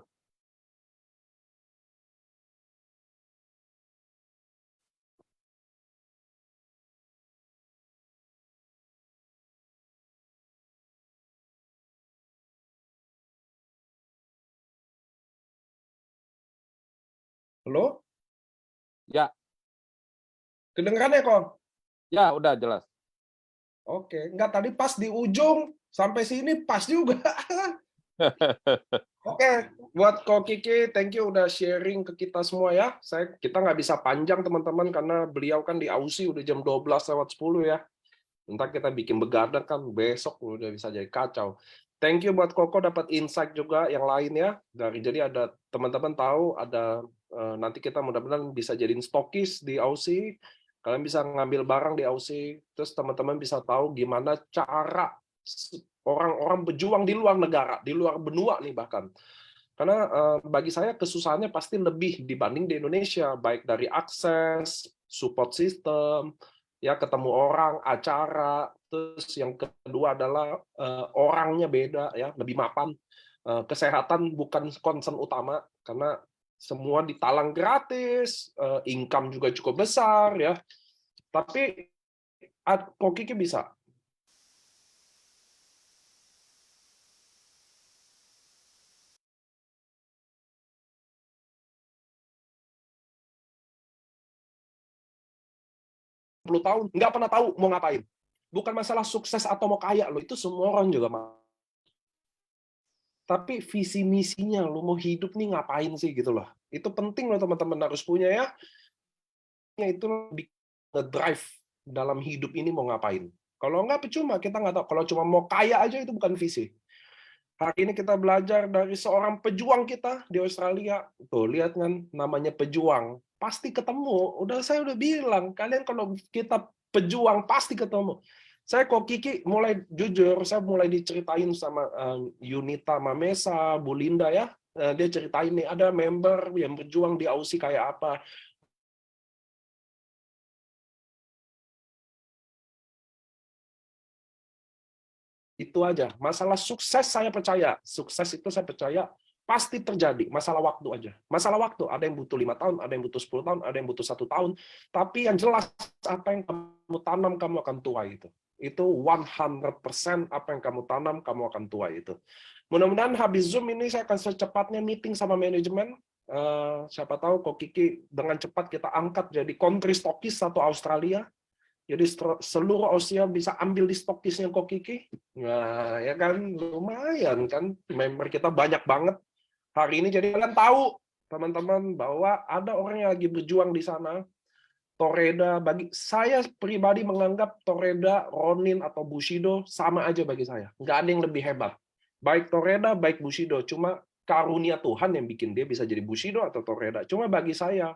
Halo? Ya, Kedengeran ya kok? ya, udah jelas. Oke, nggak tadi pas di ujung sampai sini pas juga. Oke, buat Ko Kiki, thank you udah sharing ke kita semua ya. Kita nggak bisa panjang teman-teman karena beliau kan di Aussie udah jam 12:10 ya. Ntar kita bikin begadang kan besok udah bisa jadi kacau. Thank you buat Koko dapat insight juga yang lain ya. Jadi ada teman-teman tahu ada nanti kita mudah-mudahan bisa jadiin stokis di Aussie. Kalian bisa ngambil barang di Aussie. Terus teman-teman bisa tahu gimana cara orang-orang berjuang di luar negara, di luar benua nih bahkan. Karena bagi saya kesusahannya pasti lebih dibanding di Indonesia, baik dari akses, support system, ya ketemu orang, acara, terus yang kedua adalah orangnya beda ya, lebih mapan. Kesehatan bukan concern utama karena semua ditalang gratis, income juga cukup besar ya. Tapi Ko Kiki bisa 10 tahun, nggak pernah tahu mau ngapain. Bukan masalah sukses atau mau kaya loh, itu semua orang juga mau. Tapi visi misinya, lu mau hidup nih ngapain sih gitu loh. Itu penting loh teman-teman harus punya ya. Itu drive dalam hidup ini mau ngapain. Kalau nggak percuma, kita nggak tahu. Kalau cuma mau kaya aja itu bukan visi. Hari ini kita belajar dari seorang pejuang kita di Australia. Tuh, lihat kan namanya pejuang. Pasti ketemu. Saya udah bilang, kalian kalau kita pejuang pasti ketemu. Saya kok Kiki mulai jujur, saya mulai diceritain sama Yunita Mamesa, Bu Linda ya. Dia ceritain nih ada member yang berjuang di Aussie kayak apa. Itu aja. Masalah sukses saya percaya. Sukses itu saya percaya pasti terjadi. Masalah waktu aja. Masalah waktu. Ada yang butuh 5 tahun, ada yang butuh 10 tahun, ada yang butuh 1 tahun. Tapi yang jelas apa yang kamu tanam, kamu akan tua itu. Itu 100% apa yang kamu tanam, kamu akan tua itu. Mudah-mudahan habis Zoom ini saya akan secepatnya meeting sama manajemen. Siapa tahu kok Kiki dengan cepat kita angkat jadi country stockist satu Australia. Jadi seluruh Asia bisa ambil di stokisnya Ko Kiki. Nah, ya kan lumayan kan member kita banyak banget hari ini. Jadi kalian tahu teman-teman bahwa ada orang yang lagi berjuang di sana. Toreda bagi saya pribadi menganggap Toreda, Ronin atau Bushido sama aja bagi saya. Nggak ada yang lebih hebat. Baik Toreda, baik Bushido. Cuma karunia Tuhan yang bikin dia bisa jadi Bushido atau Toreda. Cuma bagi saya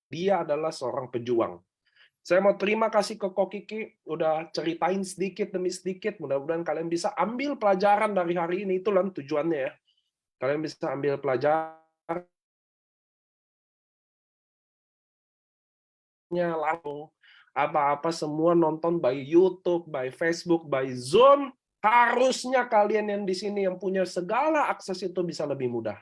dia adalah seorang pejuang. Saya mau terima kasih ke Ko Kiki, udah ceritain sedikit demi sedikit. Mudah-mudahan kalian bisa ambil pelajaran dari hari ini. Itulah tujuannya ya. Kalian bisa ambil pelajarannya langsung. Apa-apa semua nonton by YouTube, by Facebook, by Zoom. Harusnya kalian yang di sini yang punya segala akses itu bisa lebih mudah.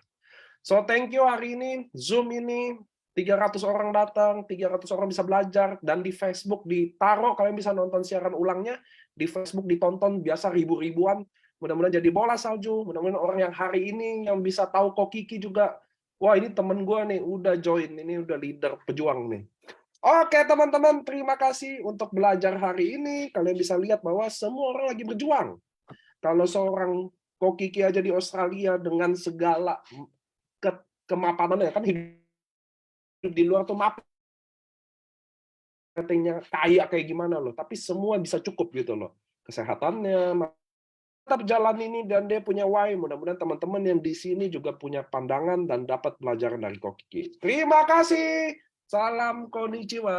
So thank you hari ini, Zoom ini 300 orang datang, 300 orang bisa belajar, dan di Facebook ditaruh, kalian bisa nonton siaran ulangnya, di Facebook ditonton biasa ribu-ribuan, mudah-mudahan jadi bola salju, mudah-mudahan orang yang hari ini yang bisa tahu Ko Kiki juga, wah ini temen gue nih, udah join, ini udah leader pejuang nih. Oke teman-teman, terima kasih untuk belajar hari ini, kalian bisa lihat bahwa semua orang lagi berjuang. Kalau seorang Ko Kiki aja di Australia dengan segala kemapanannya, kan hidup di luar tuh map katanya kaya kayak gimana loh, tapi semua bisa cukup gitu loh. Kesehatannya tetap jalan ini dan dia punya why. Mudah-mudahan teman-teman yang di sini juga punya pandangan dan dapat pelajaran dari Ko Kiki. Terima kasih. Salam konnichiwa.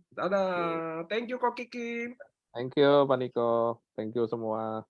Dadah. Thank you Ko Kiki. Thank you, Pak Niko. Thank you semua.